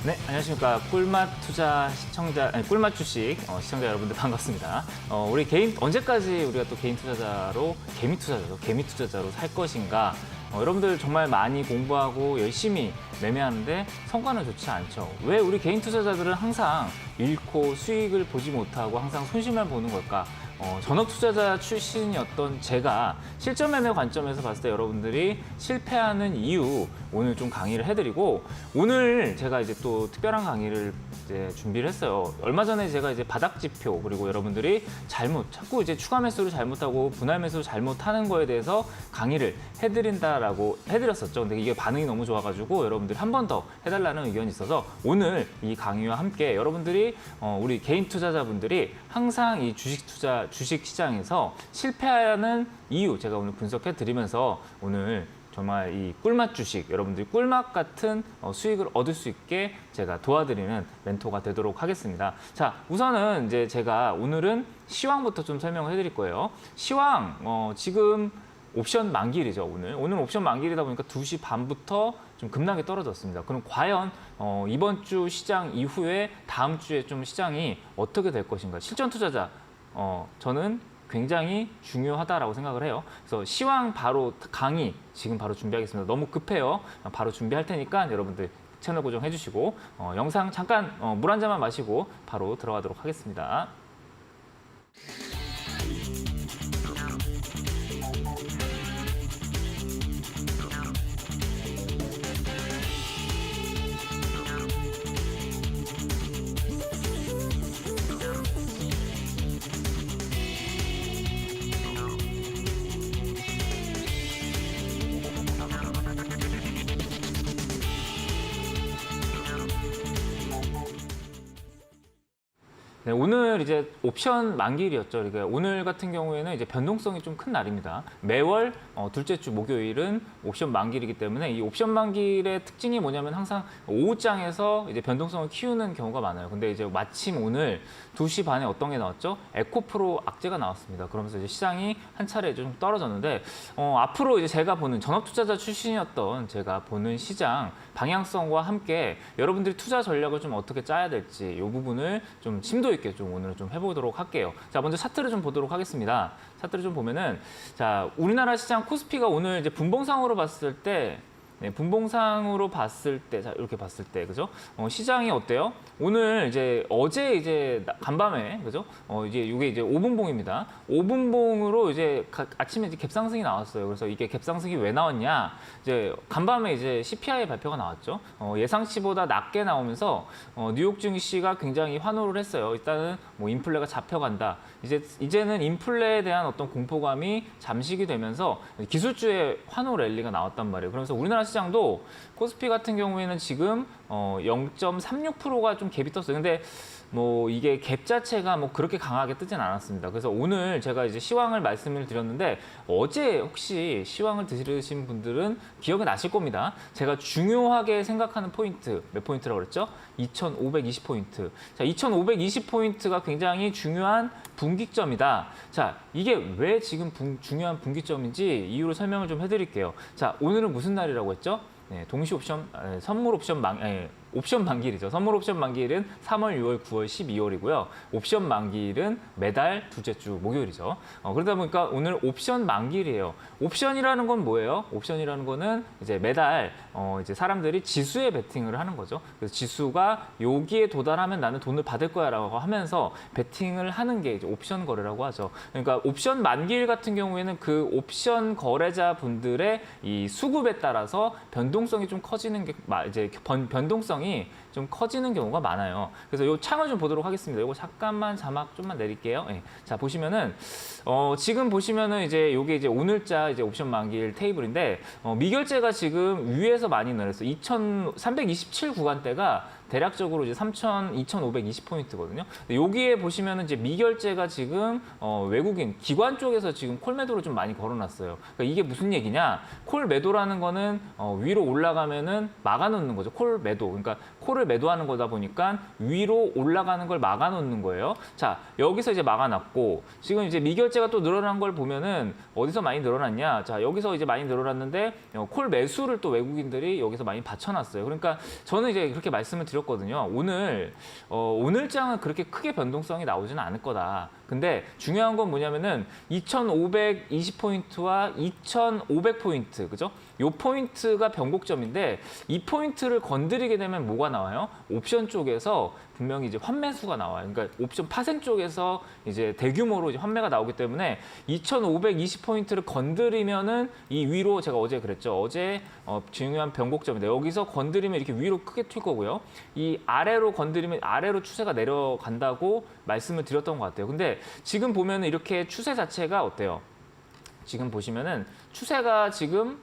네, 안녕하십니까. 꿀맛 투자 시청자, 아니, 꿀맛 주식 시청자 여러분들 반갑습니다. 우리 언제까지 우리가 또 개인 투자자로, 개미 투자자로 살 것인가. 여러분들 정말 많이 공부하고 열심히 매매하는데 성과는 좋지 않죠. 왜 우리 개인 투자자들은 항상 잃고 수익을 보지 못하고 항상 손실만 보는 걸까? 전업 투자자 출신이었던 제가 실전 매매 관점에서 봤을 때 여러분들이 실패하는 이유 오늘 좀 강의를 해드리고, 오늘 제가 이제 또 특별한 강의를 이제 준비를 했어요. 얼마 전에 제가 이제 바닥 지표, 그리고 여러분들이 자꾸 이제 추가 매수를 잘못하고 분할 매수를 잘못하는 거에 대해서 강의를 해드렸었죠. 근데 이게 반응이 너무 좋아가지고 여러분들이 한 번 더 해달라는 의견이 있어서 오늘 이 강의와 함께 여러분들이 우리 개인 투자자분들이 항상 이 주식 시장에서 실패하는 이유 제가 오늘 분석해 드리면서 오늘 정말 이 꿀맛 주식, 여러분들이 꿀맛 같은 수익을 얻을 수 있게 제가 도와드리는 멘토가 되도록 하겠습니다. 자, 우선은 이제 제가 오늘은 시황부터 좀 설명을 해드릴 거예요. 시황, 지금 옵션 만기일이죠, 오늘. 오늘 옵션 만기일이다 보니까 2시 반부터 좀 급락이 떨어졌습니다. 그럼 과연 이번 주 시장 이후에 다음 주에 좀 시장이 어떻게 될 것인가. 실전 투자자, 저는 굉장히 중요하다라고 생각을 해요. 그래서 시황 바로 강의 지금 바로 준비하겠습니다. 너무 급해요. 바로 준비할 테니까 여러분들 채널 고정해 주시고 영상 잠깐 물 한 잔만 마시고 바로 들어가도록 하겠습니다. 네, 오늘 이제 옵션 만기일이었죠. 그러니까 오늘 같은 경우에는 이제 변동성이 좀 큰 날입니다. 매월 둘째 주 목요일은 옵션 만기일이기 때문에 이 옵션 만기일의 특징이 뭐냐면 항상 오후장에서 이제 변동성을 키우는 경우가 많아요. 근데 이제 마침 오늘 2시 반에 어떤 게 나왔죠? 에코프로 악재가 나왔습니다. 그러면서 이제 시장이 한 차례 좀 떨어졌는데 앞으로 이제 제가 보는 전업 투자자 출신이었던 제가 보는 시장 방향성과 함께 여러분들이 투자 전략을 좀 어떻게 짜야 될지 이 부분을 좀 심도 있게 좀 오늘 좀 해보도록 할게요. 자, 먼저 차트를 좀 보도록 하겠습니다. 차트를 좀 보면은, 자, 우리나라 시장 코스피가 오늘 이제 분봉상으로 봤을 때, 자, 이렇게 봤을 때, 그죠? 시장이 어때요? 오늘 이제 어제 이제 간밤에, 그죠? 이제 이게 이제 5분봉입니다. 5분봉으로 이제 아침에 이제 갭상승이 나왔어요. 그래서 이게 갭상승이 왜 나왔냐? 이제 간밤에 이제 CPI 발표가 나왔죠. 예상치보다 낮게 나오면서 뉴욕 증시가 굉장히 환호를 했어요. 일단은 뭐 인플레가 잡혀간다. 이제는 인플레에 대한 어떤 공포감이 잠식이 되면서 기술주의 환호 랠리가 나왔단 말이에요. 그러면서 우리나라 시장도 코스피 같은 경우에는 지금 0.36%가 좀 갭이 떴어요. 근데 뭐 이게 갭 자체가 뭐 그렇게 강하게 뜨진 않았습니다. 그래서 오늘 제가 이제 시황을 말씀을 드렸는데 어제 혹시 시황을 들으신 분들은 기억이 나실 겁니다. 제가 중요하게 생각하는 포인트, 몇 포인트라고 그랬죠? 2,520포인트. 자, 2,520포인트가 굉장히 중요한 분기점이다. 자, 이게 왜 지금 중요한 분기점인지 이유를 설명을 좀 해드릴게요. 자, 오늘은 무슨 날이라고 했죠? 네, 동시 옵션, 옵션 만기일이죠. 선물 옵션 만기일은 3월, 6월, 9월, 12월이고요. 옵션 만기일은 매달 둘째 주 목요일이죠. 그러다 보니까 오늘 옵션 만기일이에요. 옵션이라는 건 뭐예요? 옵션이라는 거는 이제 매달 이제 사람들이 지수에 베팅을 하는 거죠. 그래서 지수가 여기에 도달하면 나는 돈을 받을 거야라고 하면서 베팅을 하는 게 이제 옵션 거래라고 하죠. 그러니까 옵션 만기일 같은 경우에는 그 옵션 거래자 분들의 이 수급에 따라서 변동성이 좀 커지는 게 이제 변동성이 좀 커지는 경우가 많아요. 그래서 이 창을 좀 보도록 하겠습니다. 이거 잠깐만 자막 좀만 내릴게요. 네. 자, 보시면은 지금 보시면은 이제 이게 이제 오늘자 이제 옵션 만기일 테이블인데 미결제가 지금 위에서 많이 내렸어요. 2,327 구간대가 대략적으로 이제 2,520포인트거든요. 여기에 보시면은 이제 미결제가 지금 외국인 기관 쪽에서 지금 콜 매도를 좀 많이 걸어놨어요. 그러니까 이게 무슨 얘기냐? 콜 매도라는 거는 위로 올라가면은 막아놓는 거죠. 콜 매도. 그러니까 콜을 매도하는 거다 보니까 위로 올라가는 걸 막아놓는 거예요. 자, 여기서 이제 막아놨고 지금 이제 미결제가 또 늘어난 걸 보면은 어디서 많이 늘어났냐? 자, 여기서 이제 많이 늘어났는데 콜 매수를 또 외국인들이 여기서 많이 받쳐놨어요. 그러니까 저는 이제 그렇게 말씀을 드렸. 드렸거든요. 오늘장은 그렇게 크게 변동성이 나오지는 않을 거다. 근데 중요한 건 뭐냐면은 2,520포인트와 2,500포인트, 그죠? 요 포인트가 변곡점인데 이 포인트를 건드리게 되면 뭐가 나와요? 옵션 쪽에서 분명히 이제 환매수가 나와요. 그러니까 옵션 파생 쪽에서 이제 대규모로 이제 환매가 나오기 때문에 2,520포인트를 건드리면은 이 위로 제가 어제 그랬죠. 어제 중요한 변곡점인데 여기서 건드리면 이렇게 위로 크게 튈 거고요. 이 아래로 건드리면 아래로 추세가 내려간다고 말씀을 드렸던 것 같아요. 근데 지금 보면은 이렇게 추세 자체가 어때요? 지금 보시면은 추세가 지금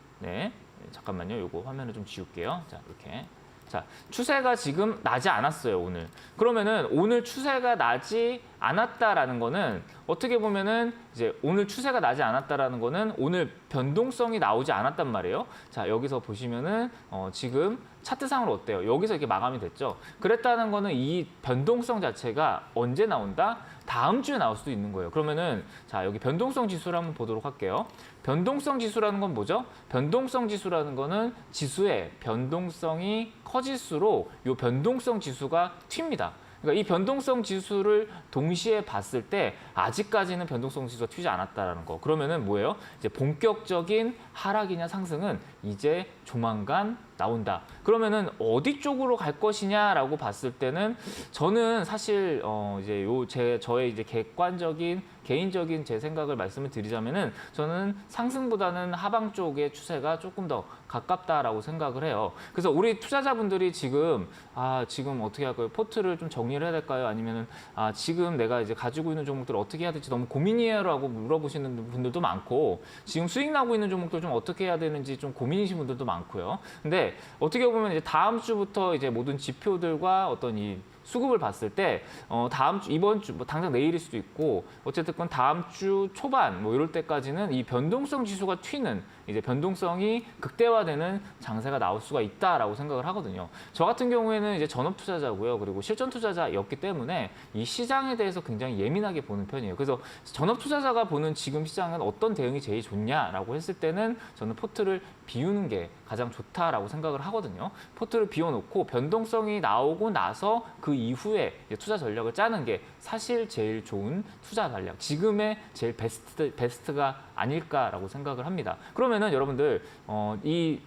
잠깐만요. 요거 화면을 좀 지울게요. 자, 이렇게. 자, 추세가 지금 나지 않았어요, 오늘. 그러면은 오늘 추세가 나지 않았다라는 거는 어떻게 보면은 이제 오늘 추세가 나지 않았다라는 거는 오늘 변동성이 나오지 않았단 말이에요. 자, 여기서 보시면은 지금 차트상으로 어때요? 여기서 이렇게 마감이 됐죠. 그랬다는 거는 이 변동성 자체가 언제 나온다? 다음 주에 나올 수도 있는 거예요. 그러면은 자, 여기 변동성 지수를 한번 보도록 할게요. 변동성 지수라는 건 뭐죠? 변동성 지수라는 거는 지수의 변동성이 커질수록 이 변동성 지수가 튑니다. 그러니까 이 변동성 지수를 동시에 봤을 때 아직까지는 변동성 지수가 튀지 않았다라는 거. 그러면은 뭐예요? 이제 본격적인 하락이냐 상승은 이제 조만간 나온다. 그러면은 어디 쪽으로 갈 것이냐라고 봤을 때는 저는 사실 이제 저의 이제 개인적인 제 생각을 말씀을 드리자면은 저는 상승보다는 하방 쪽의 추세가 조금 더 가깝다라고 생각을 해요. 그래서 우리 투자자분들이 지금 지금 어떻게 할까요? 포트를 좀 정리를 해야 될까요? 아니면은 지금 내가 이제 가지고 있는 종목들을 어떻게 해야 될지 너무 고민이에요라고 물어보시는 분들도 많고 지금 수익 나고 있는 종목들 좀 어떻게 해야 되는지 좀 고민이신 분들도 많고요. 근데 어떻게 보면 이제 다음 주부터 이제 모든 지표들과 어떤 이 수급을 봤을 때 다음 주 이번 주 뭐 당장 내일일 수도 있고 어쨌든 다음 주 초반 뭐 이럴 때까지는 이 변동성 지수가 튀는 이제 변동성이 극대화되는 장세가 나올 수가 있다라고 생각을 하거든요. 저 같은 경우에는 이제 전업 투자자고요. 그리고 실전 투자자였기 때문에 이 시장에 대해서 굉장히 예민하게 보는 편이에요. 그래서 전업 투자자가 보는 지금 시장은 어떤 대응이 제일 좋냐라고 했을 때는 저는 포트를 비우는 게 가장 좋다라고 생각을 하거든요. 포트를 비워놓고 변동성이 나오고 나서 그 이후에 투자 전략을 짜는 게 사실 제일 좋은 투자 전략, 지금의 제일 베스트가 아닐까라고 생각을 합니다. 그러면은 여러분들 이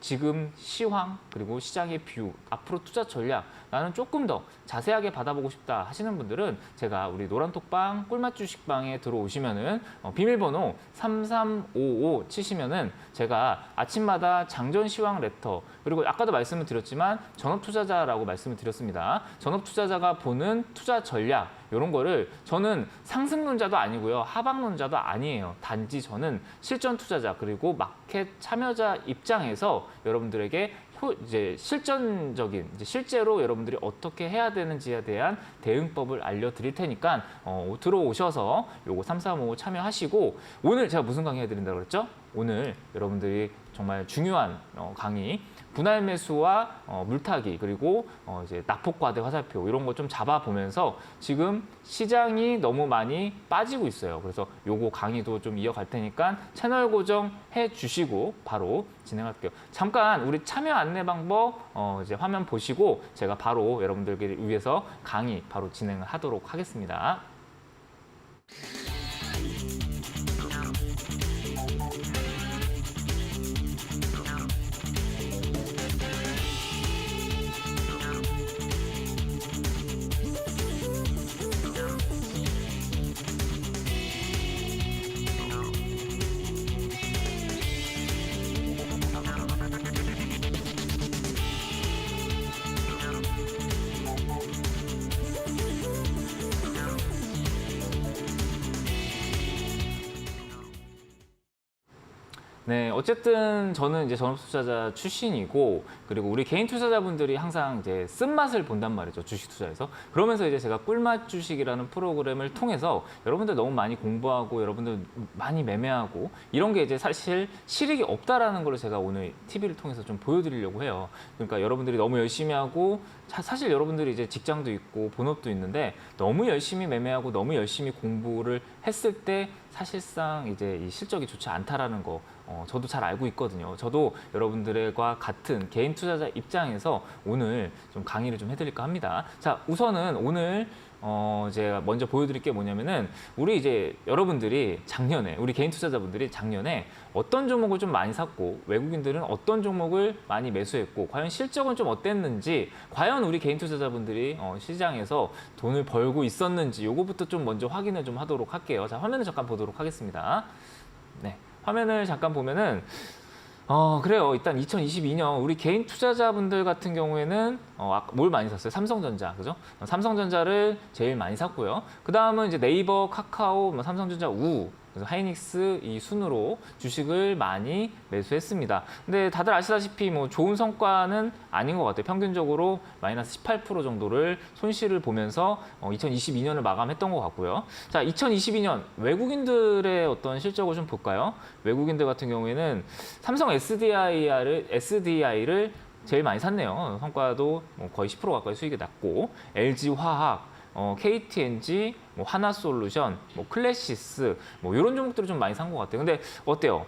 지금 시황 그리고 시장의 뷰, 앞으로 투자 전략 나는 조금 더 자세하게 받아보고 싶다 하시는 분들은 제가 우리 노란톡방 꿀맛 주식방에 들어오시면은 비밀번호 3355 치시면은 제가 아침마다 장전 시황 레터 그리고 아까도 말씀을 드렸지만 전업 투자자라고 말씀을 드렸습니다. 전업 투자자가 보는 투자 전략 이런 거를 저는 상승론자도 아니고요. 하방론자도 아니에요. 단지 저는 실전 투자자 그리고 마켓 참여자 입장에서 여러분들에게 이제 실전적인 실제로 여러분들이 어떻게 해야 되는지에 대한 대응법을 알려드릴 테니까 들어오셔서 요거 3355 참여하시고 오늘 제가 무슨 강의 해드린다고 그랬죠? 오늘 여러분들이 정말 중요한 강의 분할 매수와 물타기 그리고 이제 낙폭과대 화살표 이런 거 좀 잡아보면서 지금 시장이 너무 많이 빠지고 있어요. 그래서 요거 강의도 좀 이어갈 테니까 채널 고정해 주시고 바로 진행할게요. 잠깐 우리 참여 안내 방법 이제 화면 보시고 제가 바로 여러분들께 위해서 강의 바로 진행을 하도록 하겠습니다. 네, 어쨌든 저는 이제 전업 투자자 출신이고 그리고 우리 개인 투자자분들이 항상 이제 쓴맛을 본단 말이죠. 주식 투자에서. 그러면서 이제 제가 꿀맛 주식이라는 프로그램을 통해서 여러분들 너무 많이 공부하고 여러분들 많이 매매하고 이런 게 이제 사실 실익이 없다라는 걸 제가 오늘 TV를 통해서 좀 보여드리려고 해요. 그러니까 여러분들이 너무 열심히 하고 사실 여러분들이 이제 직장도 있고 본업도 있는데 너무 열심히 매매하고 너무 열심히 공부를 했을 때 사실상 이제 이 실적이 좋지 않다라는 거 저도 잘 알고 있거든요. 저도 여러분들과 같은 개인 투자자 입장에서 오늘 좀 강의를 좀 해드릴까 합니다. 자, 우선은 오늘 제가 먼저 보여드릴 게 뭐냐면은 우리 이제 여러분들이 작년에 우리 개인 투자자분들이 작년에 어떤 종목을 좀 많이 샀고 외국인들은 어떤 종목을 많이 매수했고 과연 실적은 좀 어땠는지 과연 우리 개인 투자자분들이 시장에서 돈을 벌고 있었는지 요거부터 좀 먼저 확인을 좀 하도록 할게요. 자, 화면을 잠깐 보도록 하겠습니다. 네, 화면을 잠깐 보면은 그래요. 일단 2022년 우리 개인 투자자분들 같은 경우에는 뭘 많이 샀어요? 삼성전자, 그죠? 삼성전자를 제일 많이 샀고요. 그 다음은 이제 네이버, 카카오, 삼성전자, 우, 그래서 하이닉스 이 순으로 주식을 많이 매수했습니다. 근데 다들 아시다시피 뭐 좋은 성과는 아닌 것 같아요. 평균적으로 마이너스 18% 정도를 손실을 보면서 2022년을 마감했던 것 같고요. 자, 2022년 외국인들의 어떤 실적을 좀 볼까요? 외국인들 같은 경우에는 삼성 SDI를 제일 많이 샀네요. 성과도 거의 10% 가까이 수익이 났고 LG화학, KTNG, 하나솔루션, 클래시스 이런 종목들을 좀 많이 산 것 같아요. 근데 어때요?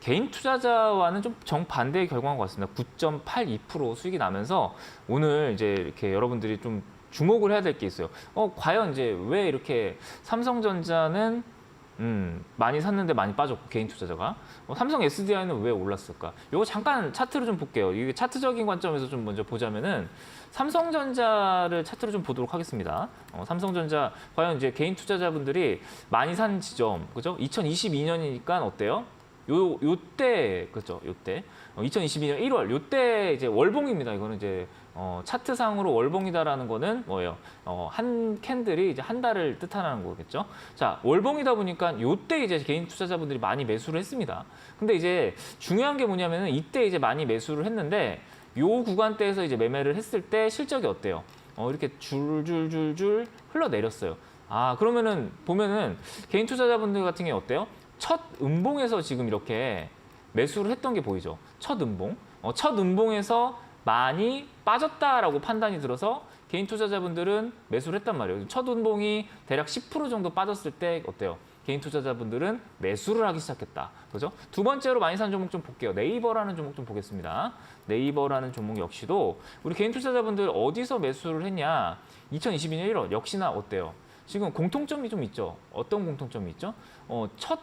개인 투자자와는 좀 정반대의 결과인 것 같습니다. 9.82% 수익이 나면서 오늘 이제 이렇게 여러분들이 좀 주목을 해야 될 게 있어요. 과연 이제 왜 이렇게 삼성전자는 많이 샀는데 많이 빠졌고 개인 투자자가 삼성 SDI는 왜 올랐을까? 이거 잠깐 차트를 좀 볼게요. 이게 차트적인 관점에서 좀 먼저 보자면은 삼성전자를 차트를 좀 보도록 하겠습니다. 삼성전자 과연 이제 개인 투자자분들이 많이 산 지점, 그죠? 2022년이니까 어때요? 요때 그죠? 요때 2022년 1월 요때 이제 월봉입니다. 이거는 이제 차트상으로 월봉이다라는 거는 뭐예요? 한 캔들이 이제 한 달을 뜻하는 거겠죠. 자, 월봉이다 보니까 요때 이제 개인 투자자분들이 많이 매수를 했습니다. 근데 이제 중요한 게 뭐냐면은 이때 이제 많이 매수를 했는데 요 구간대에서 이제 매매를 했을 때 실적이 어때요? 이렇게 줄줄줄줄 흘러내렸어요. 그러면은 보면은 개인 투자자분들 같은 게 어때요? 첫 음봉에서 지금 이렇게 매수를 했던 게 보이죠. 첫 음봉. 첫 음봉에서 많이 빠졌다라고 판단이 들어서 개인 투자자분들은 매수를 했단 말이에요. 첫 음봉이 대략 10% 정도 빠졌을 때 어때요? 개인 투자자분들은 매수를 하기 시작했다. 그죠? 두 번째로 많이 산 종목 좀 볼게요. 네이버라는 종목 좀 보겠습니다. 네이버라는 종목 역시도 우리 개인 투자자분들 어디서 매수를 했냐? 2022년 1월 역시나 어때요? 지금 공통점이 좀 있죠. 어떤 공통점이 있죠? 첫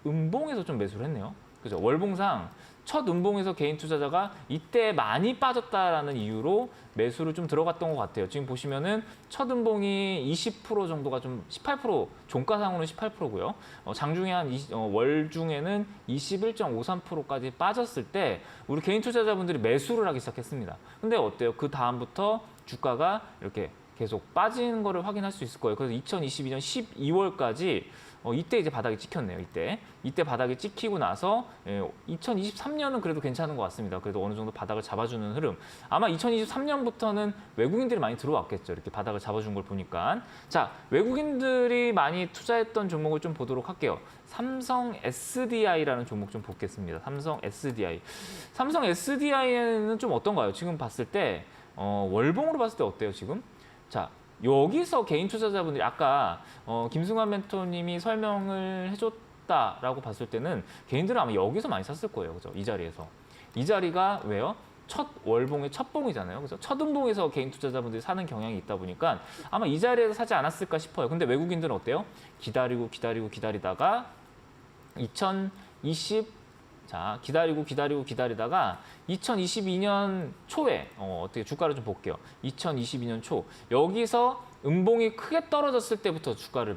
음봉에서 좀 매수를 했네요. 그죠? 월봉상 첫 음봉에서 개인 투자자가 이때 많이 빠졌다라는 이유로 매수를 좀 들어갔던 것 같아요. 지금 보시면은 첫 음봉이 20% 정도가 좀 18%, 종가상으로는 18%고요. 장중에 월 중에는 21.53%까지 빠졌을 때 우리 개인 투자자분들이 매수를 하기 시작했습니다. 근데 어때요? 그 다음부터 주가가 이렇게 계속 빠지는 거를 확인할 수 있을 거예요. 그래서 2022년 12월까지 이때 이제 바닥이 찍혔네요. 이때 바닥이 찍히고 나서 2023년은 그래도 괜찮은 것 같습니다. 그래도 어느 정도 바닥을 잡아주는 흐름. 아마 2023년부터는 외국인들이 많이 들어왔겠죠. 이렇게 바닥을 잡아준 걸 보니까. 자, 외국인들이 많이 투자했던 종목을 좀 보도록 할게요. 삼성 SDI라는 종목 좀 보겠습니다. 삼성 SDI. 삼성 SDI는 좀 어떤가요? 지금 봤을 때 월봉으로 봤을 때 어때요? 지금? 자, 여기서 개인 투자자분들이 아까 김승환 멘토님이 설명을 해줬다라고 봤을 때는 개인들은 아마 여기서 많이 샀을 거예요. 그죠? 이 자리에서. 이 자리가 왜요? 첫 월봉의 첫 봉이잖아요. 그래서 첫 음봉에서 개인 투자자분들이 사는 경향이 있다 보니까 아마 이 자리에서 사지 않았을까 싶어요. 근데 외국인들은 어때요? 기다리다가 기다리다가 2022년 초에 어떻게 주가를 좀 볼게요. 2022년 초 여기서 음봉이 크게 떨어졌을 때부터 주가를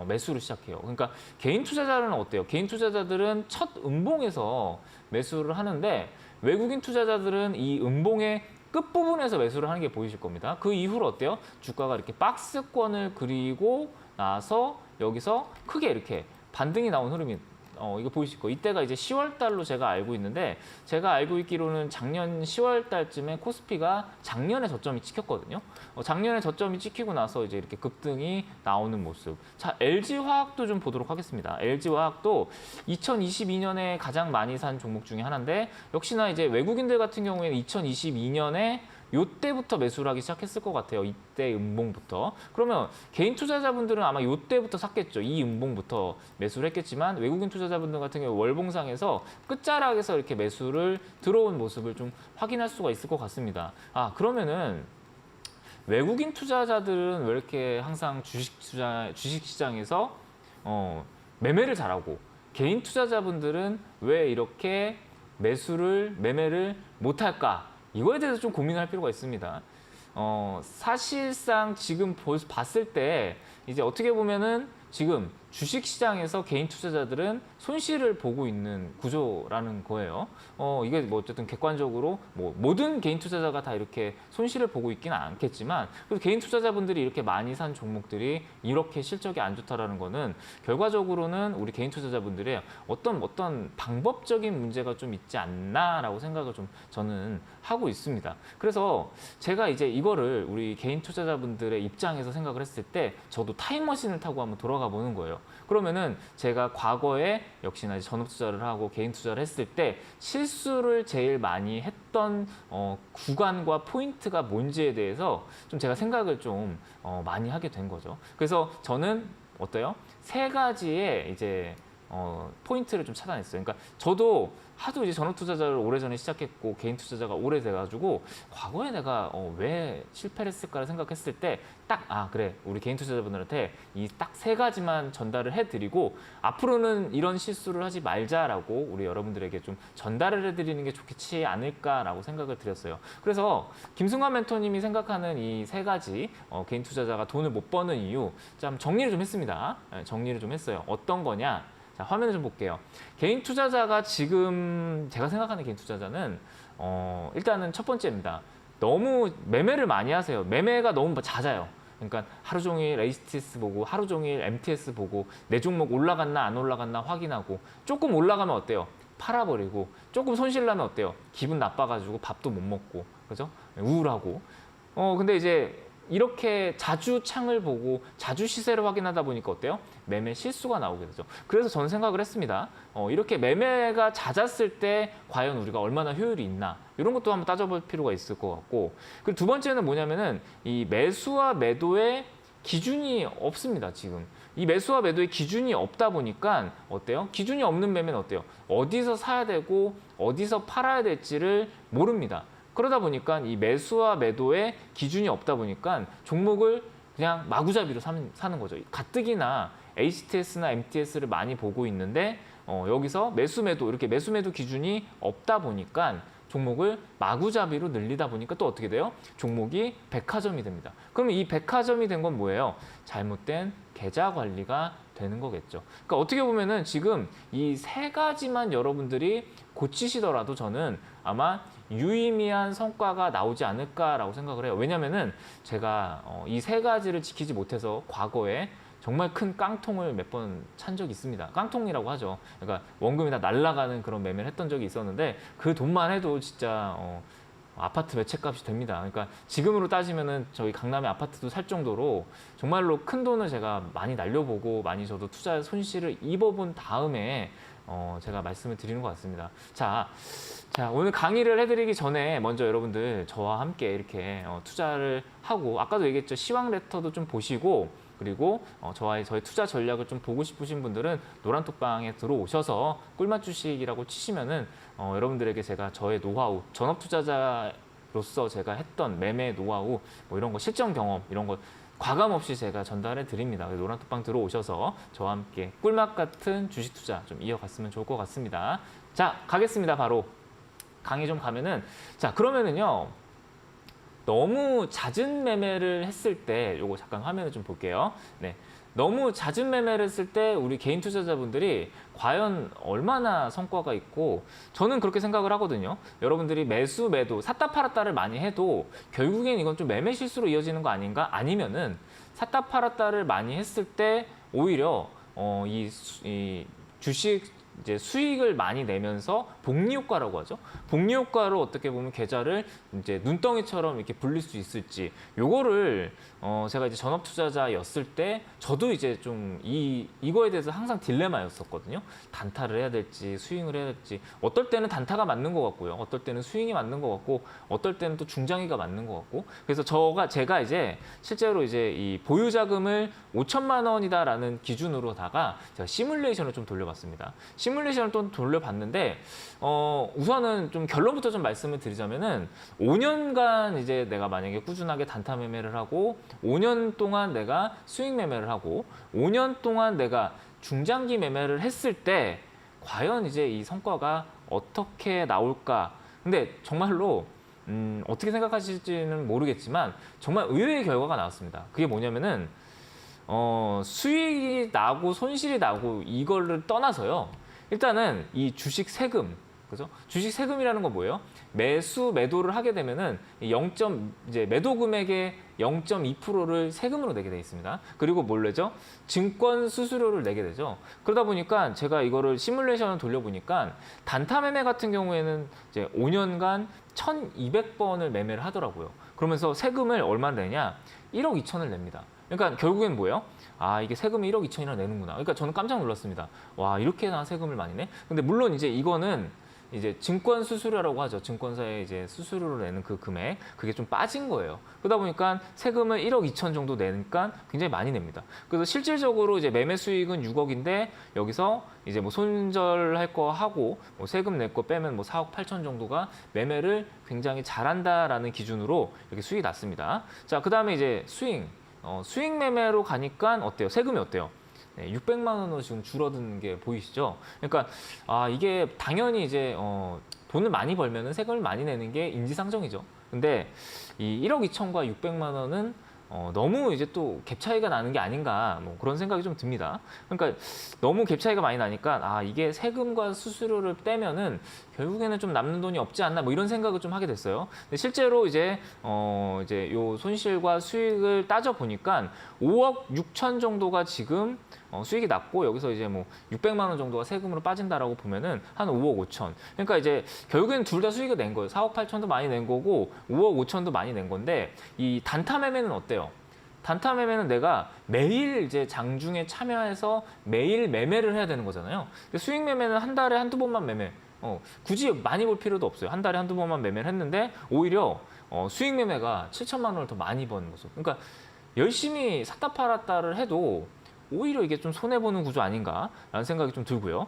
매수를 시작해요. 그러니까 개인 투자자는 어때요? 개인 투자자들은 첫 음봉에서 매수를 하는데 외국인 투자자들은 이 음봉의 끝부분에서 매수를 하는 게 보이실 겁니다. 그 이후로 어때요? 주가가 이렇게 박스권을 그리고 나서 여기서 크게 이렇게 반등이 나온 흐름이 이거 보이실 거예요. 이때가 이제 10월 달로 제가 알고 있는데 제가 알고 있기로는 작년 10월 달쯤에 코스피가 작년에 저점이 찍혔거든요. 작년에 저점이 찍히고 나서 이제 이렇게 급등이 나오는 모습. 자, LG화학도 좀 보도록 하겠습니다. LG화학도 2022년에 가장 많이 산 종목 중에 하나인데 역시나 이제 외국인들 같은 경우에는 2022년에 요때부터 매수를 하기 시작했을 것 같아요. 이때 음봉부터. 그러면 개인 투자자분들은 아마 요때부터 샀겠죠. 이 음봉부터 매수를 했겠지만 외국인 투자자분들 같은 경우 월봉상에서 끝자락에서 이렇게 매수를 들어온 모습을 좀 확인할 수가 있을 것 같습니다. 아, 그러면은 외국인 투자자들은 왜 이렇게 항상 주식 시장에서 매매를 잘하고 개인 투자자분들은 왜 이렇게 매매를 못할까? 이거에 대해서 좀 고민할 필요가 있습니다. 사실상 지금 봤을 때 이제 어떻게 보면은 지금 주식 시장에서 개인 투자자들은 손실을 보고 있는 구조라는 거예요. 이게 뭐 어쨌든 객관적으로 뭐 모든 개인 투자자가 다 이렇게 손실을 보고 있지는 않겠지만 그래도 개인 투자자분들이 이렇게 많이 산 종목들이 이렇게 실적이 안 좋다라는 거는 결과적으로는 우리 개인 투자자분들의 어떤 방법적인 문제가 좀 있지 않나라고 생각을 좀 저는 하고 있습니다. 그래서 제가 이제 이거를 우리 개인 투자자분들의 입장에서 생각을 했을 때 저도 타임머신을 타고 한번 돌아가 보는 거예요. 그러면은 제가 과거에 역시나 이제 전업 투자를 하고 개인 투자를 했을 때 실수를 제일 많이 했던 구간과 포인트가 뭔지에 대해서 좀 제가 생각을 좀 많이 하게 된 거죠. 그래서 저는 어때요? 세 가지의 이제 포인트를 좀 차단했어요. 그러니까 저도 하도 이제 전업 투자자를 오래전에 시작했고 개인 투자자가 오래돼가지고 과거에 내가 왜 실패를 했을까를 생각했을 때 딱 그래 우리 개인 투자자분들한테 이 딱 세 가지만 전달을 해드리고 앞으로는 이런 실수를 하지 말자라고 우리 여러분들에게 좀 전달을 해드리는 게 좋겠지 않을까라고 생각을 드렸어요. 그래서 김승환 멘토님이 생각하는 이 세 가지 개인 투자자가 돈을 못 버는 이유 좀 정리를 좀 했습니다. 정리를 좀 했어요. 어떤 거냐? 자, 화면을 좀 볼게요. 개인 투자자가 지금 제가 생각하는 개인 투자자는 일단은 첫 번째입니다. 너무 매매를 많이 하세요. 매매가 너무 잦아요. 그러니까 하루 종일 HTS 보고 하루 종일 MTS 보고 내 종목 올라갔나 안 올라갔나 확인하고 조금 올라가면 어때요? 팔아버리고 조금 손실 나면 어때요? 기분 나빠가지고 밥도 못 먹고 그죠? 우울하고 근데 이제 이렇게 자주 창을 보고 자주 시세를 확인하다 보니까 어때요? 매매 실수가 나오게 되죠. 그래서 저는 생각을 했습니다. 이렇게 매매가 잦았을 때 과연 우리가 얼마나 효율이 있나 이런 것도 한번 따져볼 필요가 있을 것 같고 그리고 두 번째는 뭐냐면은 이 매수와 매도의 기준이 없습니다. 지금 이 매수와 매도의 기준이 없다 보니까 어때요? 기준이 없는 매매는 어때요? 어디서 사야 되고 어디서 팔아야 될지를 모릅니다. 그러다 보니까 이 매수와 매도의 기준이 없다 보니까 종목을 그냥 마구잡이로 사는 거죠. 가뜩이나 HTS나 MTS를 많이 보고 있는데 여기서 매수 매도 이렇게 매수 매도 기준이 없다 보니까 종목을 마구잡이로 늘리다 보니까 또 어떻게 돼요? 종목이 백화점이 됩니다. 그러면 이 백화점이 된 건 뭐예요? 잘못된 계좌 관리가 되는 거겠죠. 그러니까 어떻게 보면은 지금 이 세 가지만 여러분들이 고치시더라도 저는 아마 유의미한 성과가 나오지 않을까라고 생각을 해요. 왜냐면은 제가 이 세 가지를 지키지 못해서 과거에 정말 큰 깡통을 몇 번 찬 적이 있습니다. 깡통이라고 하죠. 그러니까 원금이 다 날아가는 그런 매매를 했던 적이 있었는데 그 돈만 해도 진짜 아파트 몇 채 값이 됩니다. 그러니까 지금으로 따지면은 저희 강남에 아파트도 살 정도로 정말로 큰 돈을 제가 많이 날려보고 많이 저도 투자 손실을 입어본 다음에 제가 말씀을 드리는 것 같습니다. 자, 오늘 강의를 해드리기 전에 먼저 여러분들 저와 함께 이렇게 투자를 하고 아까도 얘기했죠. 시황 레터도 좀 보시고 그리고 저의 투자 전략을 좀 보고 싶으신 분들은 노란톡방에 들어오셔서 꿀맛 주식이라고 치시면은 여러분들에게 제가 저의 노하우, 전업 투자자로서 제가 했던 매매 노하우, 뭐 이런 거 실전 경험 이런 거 과감 없이 제가 전달해 드립니다. 노란톡방 들어오셔서 저와 함께 꿀맛 같은 주식 투자 좀 이어갔으면 좋을 것 같습니다. 자, 가겠습니다. 바로 강의 좀 가면은 자 그러면은요. 너무 잦은 매매를 했을 때 요거 잠깐 화면을 좀 볼게요. 네. 너무 잦은 매매를 했을 때 우리 개인 투자자분들이 과연 얼마나 성과가 있고 저는 그렇게 생각을 하거든요. 여러분들이 매수, 매도, 샀다 팔았다를 많이 해도 결국엔 이건 좀 매매 실수로 이어지는 거 아닌가? 아니면은 샀다 팔았다를 많이 했을 때 오히려 이 주식 이제 수익을 많이 내면서 복리 효과라고 하죠. 복리 효과로 어떻게 보면 계좌를 이제 눈덩이처럼 이렇게 불릴 수 있을지, 요거를 제가 이제 전업 투자자였을 때 저도 이제 좀 이거에 대해서 항상 딜레마였었거든요. 단타를 해야 될지 스윙을 해야 될지, 어떨 때는 단타가 맞는 것 같고요, 어떨 때는 스윙이 맞는 것 같고, 어떨 때는 또 중장기가 맞는 것 같고. 그래서 제가 이제 실제로 이제 이 보유 자금을 5천만 원이다라는 기준으로다가 제가 시뮬레이션을 좀 돌려봤습니다. 시뮬레이션을 또 돌려봤는데 우선은 좀 결론부터 좀 말씀을 드리자면은 5년간 이제 내가 만약에 꾸준하게 단타 매매를 하고 5년 동안 내가 수익 매매를 하고 5년 동안 내가 중장기 매매를 했을 때 과연 이제 이 성과가 어떻게 나올까? 근데 정말로 어떻게 생각하실지는 모르겠지만 정말 의외의 결과가 나왔습니다. 그게 뭐냐면은 수익이 나고 손실이 나고 이거를 떠나서요. 일단은 이 주식 세금, 그죠? 주식 세금이라는 건 뭐예요? 매도를 하게 되면은 이제 매도 금액의 0.2%를 세금으로 내게 돼 있습니다. 그리고 뭘 내죠? 증권 수수료를 내게 되죠. 그러다 보니까 제가 이거를 시뮬레이션을 돌려보니까 단타 매매 같은 경우에는 이제 5년간 1,200번을 매매를 하더라고요. 그러면서 세금을 얼마 내냐? 1억 2천을 냅니다. 그러니까 결국엔 뭐예요? 아, 이게 세금을 1억 2천이나 내는구나. 그러니까 저는 깜짝 놀랐습니다. 와, 이렇게나 세금을 많이 내? 근데 물론 이제 이거는 이제 증권 수수료라고 하죠. 증권사에 이제 수수료를 내는 그 금액, 그게 좀 빠진 거예요. 그러다 보니까 세금을 1억 2천 정도 내니까 굉장히 많이 냅니다. 그래서 실질적으로 이제 매매 수익은 6억인데 여기서 이제 뭐 손절할 거 하고 뭐 세금 낼 거 빼면 뭐 4억 8천 정도가 매매를 굉장히 잘한다라는 기준으로 이렇게 수익이 났습니다. 자, 그다음에 이제 수익 매매로 가니까 어때요? 세금이 어때요? 네, 600만 원으로 지금 줄어든 게 보이시죠? 그러니까 이게 당연히 이제 돈을 많이 벌면은 세금을 많이 내는 게 인지상정이죠. 근데 이 1억 2천과 600만 원은 너무 이제 또 갭 차이가 나는 게 아닌가, 뭐 그런 생각이 좀 듭니다. 그러니까 너무 갭 차이가 많이 나니까 이게 세금과 수수료를 떼면은 결국에는 좀 남는 돈이 없지 않나, 뭐 이런 생각을 좀 하게 됐어요. 근데 실제로 이제 요 손실과 수익을 따져 보니까 5억 6천 정도가 지금 수익이 났고, 여기서 이제 뭐 600만 원 정도가 세금으로 빠진다라고 보면은 한 5억 5천. 그러니까 이제 결국에는 둘 다 수익을 낸 거예요. 4억 8천도 많이 낸 거고 5억 5천도 많이 낸 건데, 이 단타 매매는 어때요? 단타 매매는 내가 매일 이제 장중에 참여해서 매일 매매를 해야 되는 거잖아요. 수익 매매는 한 달에 한두 번만 매매. 굳이 많이 볼 필요도 없어요. 한 달에 한두 번만 매매를 했는데 오히려 수익 매매가 7천만 원을 더 많이 버는 거죠. 그러니까 열심히 샀다 팔았다를 해도 오히려 이게 좀 손해보는 구조 아닌가라는 생각이 좀 들고요.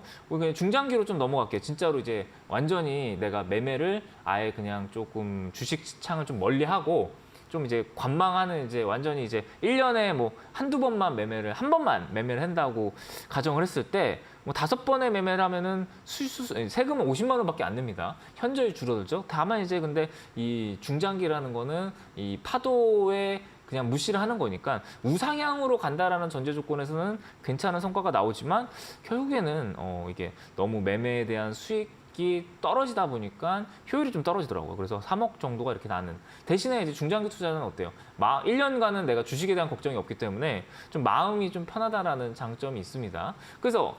중장기로 좀 넘어갈게요. 진짜로 이제 완전히 내가 매매를 아예 그냥 조금 주식 시장을 좀 멀리하고 좀 이제 관망하는, 이제 완전히 이제 1년에 뭐 한두 번만 한 번만 매매를 한다고 가정을 했을 때 뭐 5번의 매매를 하면은 세금은 50만 원밖에 안 냅니다. 현저히 줄어들죠. 다만 이제 근데 이 중장기라는 거는 이 파도에 그냥 무시를 하는 거니까 우상향으로 간다라는 전제 조건에서는 괜찮은 성과가 나오지만 결국에는 이게 너무 매매에 대한 수익이 떨어지다 보니까 효율이 좀 떨어지더라고요. 그래서 3억 정도가 이렇게 나는. 대신에 이제 중장기 투자는 어때요? 1년간은 내가 주식에 대한 걱정이 없기 때문에 좀 마음이 좀 편하다라는 장점이 있습니다. 그래서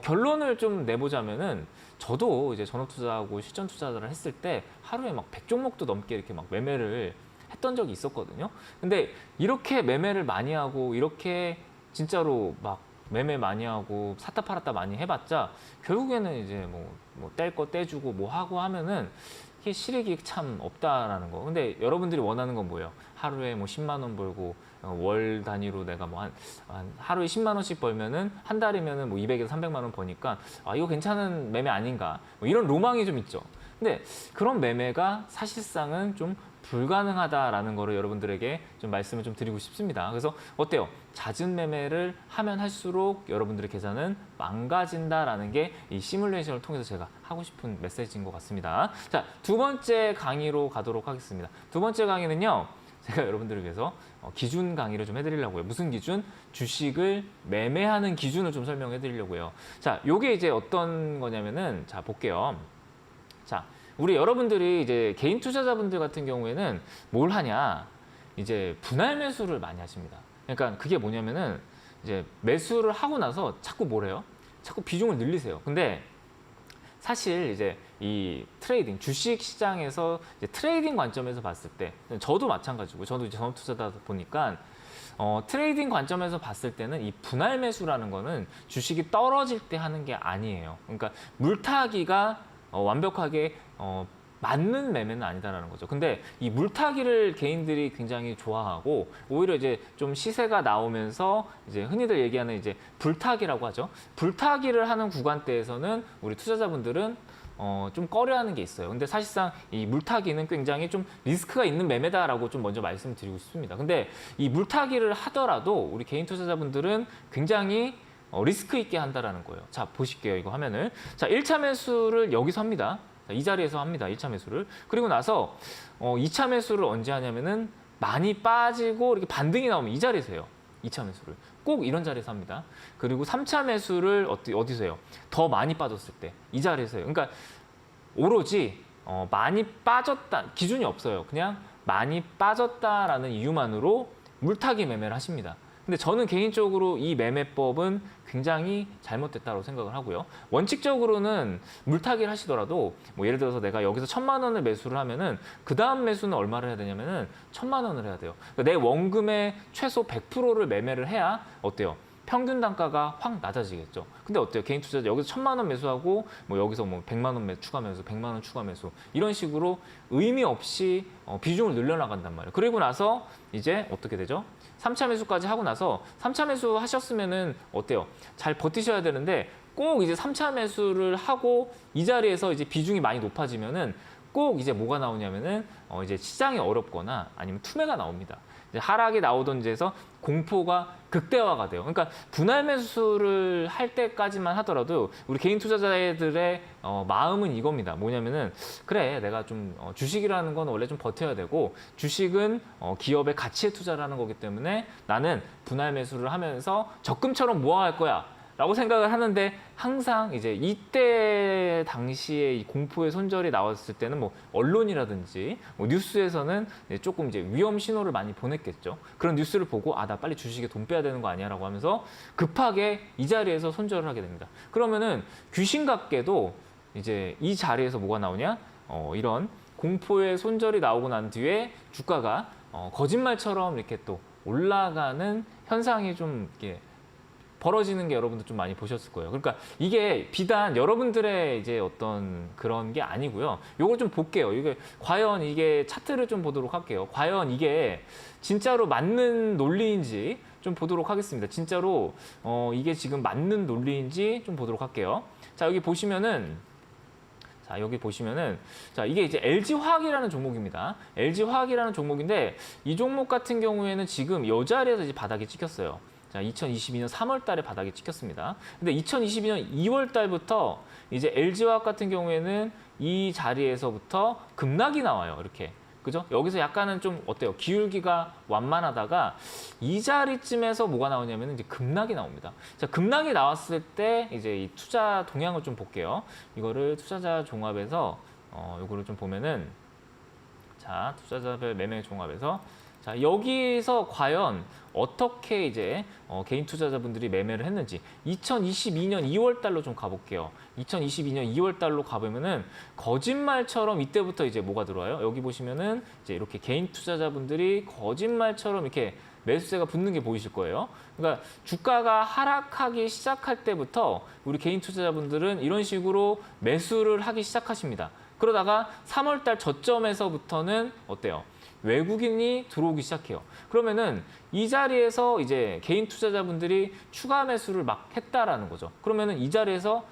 결론을 좀 내보자면은 저도 이제 전업 투자하고 실전 투자를 했을 때 하루에 막 100종목도 넘게 이렇게 막 매매를 했던 적이 있었거든요. 근데 이렇게 매매를 많이 하고 이렇게 진짜로 막 매매 많이 하고 샀다 팔았다 많이 해봤자 결국에는 이제 뭐 뗄 거 떼주고 뭐 하고 하면은 이게 실익이 참 없다라는 거. 근데 여러분들이 원하는 건 뭐예요? 하루에 뭐 10만 원 벌고 월 단위로 내가 뭐 한 하루에 10만 원씩 벌면은 한 달이면은 뭐 200에서 300만 원 버니까 이거 괜찮은 매매 아닌가? 뭐 이런 로망이 좀 있죠. 근데 그런 매매가 사실상은 좀 불가능하다라는 거를 여러분들에게 좀 말씀을 좀 드리고 싶습니다. 그래서 어때요? 잦은 매매를 하면 할수록 여러분들의 계산은 망가진다라는 게 이 시뮬레이션을 통해서 제가 하고 싶은 메시지인 것 같습니다. 자, 두 번째 강의로 가도록 하겠습니다. 두 번째 강의는요, 제가 여러분들을 위해서 기준 강의를 좀 해드리려고요. 무슨 기준? 주식을 매매하는 기준을 좀 설명해 드리려고요. 자, 요게 이제 어떤 거냐면은, 자, 볼게요. 자, 우리 여러분들이 이제 개인 투자자분들 같은 경우에는 뭘 하냐? 이제 분할 매수를 많이 하십니다. 그러니까 그게 뭐냐면은 이제 매수를 하고 나서 자꾸 뭘 해요? 자꾸 비중을 늘리세요. 근데 사실 이제 이 트레이딩, 주식 시장에서 이제 트레이딩 관점에서 봤을 때, 저도 마찬가지고, 저도 이제 전업 투자다 보니까 트레이딩 관점에서 봤을 때는 이 분할 매수라는 거는 주식이 떨어질 때 하는 게 아니에요. 그러니까 물타기가 완벽하게 맞는 매매는 아니다라는 거죠. 근데 이 물타기를 개인들이 굉장히 좋아하고 오히려 이제 좀 시세가 나오면서 이제 흔히들 얘기하는 이제 불타기라고 하죠. 불타기를 하는 구간대에서는 우리 투자자분들은 좀 꺼려하는 게 있어요. 근데 사실상 이 물타기는 굉장히 좀 리스크가 있는 매매다라고 좀 먼저 말씀드리고 싶습니다. 근데 이 물타기를 하더라도 우리 개인 투자자분들은 굉장히 리스크 있게 한다라는 거예요. 자, 보실게요. 이거 화면을. 자, 1차 매수를 여기서 합니다. 이 자리에서 합니다. 1차 매수를. 그리고 나서 2차 매수를 언제 하냐면은 많이 빠지고 이렇게 반등이 나오면 이 자리에서 해요. 2차 매수를. 꼭 이런 자리에서 합니다. 그리고 3차 매수를 어디서 해요? 더 많이 빠졌을 때. 이 자리에서 해요. 그러니까 오로지 많이 빠졌다. 기준이 없어요. 그냥 많이 빠졌다라는 이유만으로 물타기 매매를 하십니다. 근데 저는 개인적으로 이 매매법은 굉장히 잘못됐다고 생각을 하고요. 원칙적으로는 물타기를 하시더라도 뭐 예를 들어서 내가 여기서 1,000만 원을 매수를 하면은 그 다음 매수는 얼마를 해야 되냐면은 1,000만 원을 해야 돼요. 그러니까 내 원금의 최소 100%를 매매를 해야 어때요? 평균 단가가 확 낮아지겠죠. 근데 어때요? 개인 투자자 여기서 1,000만 원 매수하고 뭐 여기서 뭐 100만 원 추가 매수, 100만 원 추가 매수 이런 식으로 의미 없이 비중을 늘려나간단 말이에요. 그리고 나서 이제 어떻게 되죠? 3차 매수까지 하고 나서 3차 매수 하셨으면은 어때요? 잘 버티셔야 되는데 꼭 이제 3차 매수를 하고 이 자리에서 이제 비중이 많이 높아지면은 꼭 이제 뭐가 나오냐면은 이제 시장이 어렵거나 아니면 투매가 나옵니다. 이제 하락이 나오던 데서 공포가 극대화가 돼요. 그러니까 분할 매수를 할 때까지만 하더라도 우리 개인 투자자들의 마음은 이겁니다. 뭐냐면은 그래 내가 좀 주식이라는 건 원래 좀 버텨야 되고 주식은 기업의 가치에 투자를 하는 거기 때문에 나는 분할 매수를 하면서 적금처럼 모아갈 거야. 라고 생각을 하는데 항상 이제 이때 당시에 이 공포의 손절이 나왔을 때는 뭐 언론이라든지 뭐 뉴스에서는 조금 이제 위험 신호를 많이 보냈겠죠. 그런 뉴스를 보고 아, 나 빨리 주식에 돈 빼야 되는 거 아니야라고 하면서 급하게 이 자리에서 손절을 하게 됩니다. 그러면은 귀신 같게도 이제 이 자리에서 뭐가 나오냐? 이런 공포의 손절이 나오고 난 뒤에 주가가 거짓말처럼 이렇게 또 올라가는 현상이 좀 이렇게 벌어지는 게 여러분들 좀 많이 보셨을 거예요. 그러니까 이게 비단 여러분들의 이제 어떤 그런 게 아니고요. 요걸 좀 볼게요. 이게 과연 이게 차트를 좀 보도록 할게요. 과연 이게 진짜로 맞는 논리인지 좀 보도록 하겠습니다. 진짜로 이게 지금 맞는 논리인지 좀 보도록 할게요. 자, 여기 보시면은 자, 이게 이제 LG화학이라는 종목입니다. LG화학이라는 종목인데 이 종목 같은 경우에는 지금 이 자리에서 이제 바닥이 찍혔어요. 자, 2022년 3월 달에 바닥이 찍혔습니다. 근데 2022년 2월 달부터 이제 LG화학 같은 경우에는 이 자리에서부터 급락이 나와요. 이렇게. 그죠? 여기서 약간은 좀 어때요? 기울기가 완만하다가 이 자리쯤에서 뭐가 나오냐면 이제 급락이 나옵니다. 자, 급락이 나왔을 때 이제 이 투자 동향을 좀 볼게요. 이거를 투자자 종합에서 이거를 좀 보면은 자, 투자자별 매매 종합에서 자, 여기서 과연 어떻게 이제 개인 투자자분들이 매매를 했는지 2022년 2월 달로 좀 가볼게요. 2022년 2월 달로 가보면은 거짓말처럼 이때부터 이제 뭐가 들어와요? 여기 보시면은 이제 이렇게 개인 투자자분들이 거짓말처럼 이렇게 매수세가 붙는 게 보이실 거예요. 그러니까 주가가 하락하기 시작할 때부터 우리 개인 투자자분들은 이런 식으로 매수를 하기 시작하십니다. 그러다가 3월 달 저점에서부터는 어때요? 외국인이 들어오기 시작해요. 그러면은 이 자리에서 이제 개인 투자자분들이 추가 매수를 막 했다라는 거죠. 그러면은 이 자리에서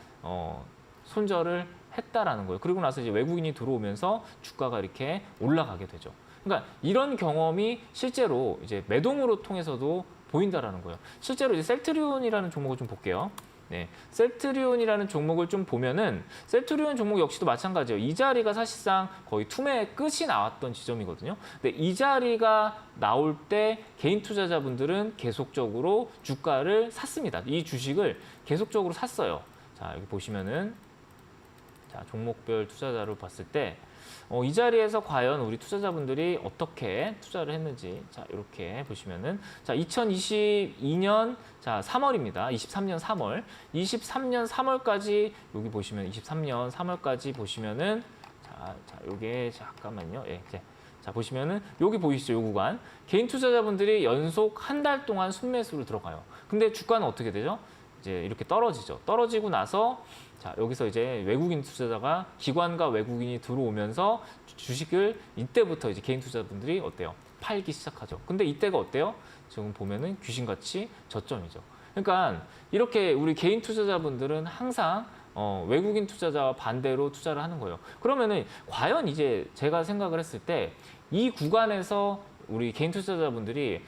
손절을 했다라는 거예요. 그리고 나서 이제 외국인이 들어오면서 주가가 이렇게 올라가게 되죠. 그러니까 이런 경험이 실제로 이제 매동으로 통해서도 보인다라는 거예요. 실제로 이제 셀트리온이라는 종목을 좀 볼게요. 네, 셀트리온이라는 종목을 좀 보면은 셀트리온 종목 역시도 마찬가지예요. 이 자리가 사실상 거의 투매의 끝이 나왔던 지점이거든요. 근데 이 자리가 나올 때 개인 투자자분들은 계속적으로 주가를 샀습니다. 이 주식을 계속적으로 샀어요. 자, 여기 보시면은 자, 종목별 투자자로 봤을 때 이 자리에서 과연 우리 투자자분들이 어떻게 투자를 했는지 자 이렇게 보시면은 자 2022년 자 3월입니다. 23년 3월, 23년 3월까지 여기 보시면 23년 3월까지 보시면은 자 요게 잠깐만요. 예, 이제 자 보시면은 여기 보이시죠? 요 구간 개인 투자자분들이 연속 한 달 동안 순매수로 들어가요. 근데 주가는 어떻게 되죠? 이제 이렇게 떨어지죠. 떨어지고 나서 자 여기서 이제 외국인 투자자가 기관과 외국인이 들어오면서 주식을 이때부터 이제 개인 투자자분들이 어때요? 팔기 시작하죠. 근데 이때가 어때요? 지금 보면은 귀신같이 저점이죠. 그러니까 이렇게 우리 개인 투자자분들은 항상 외국인 투자자와 반대로 투자를 하는 거예요. 그러면은 과연 이제 제가 생각을 했을 때 이 구간에서 우리 개인 투자자분들이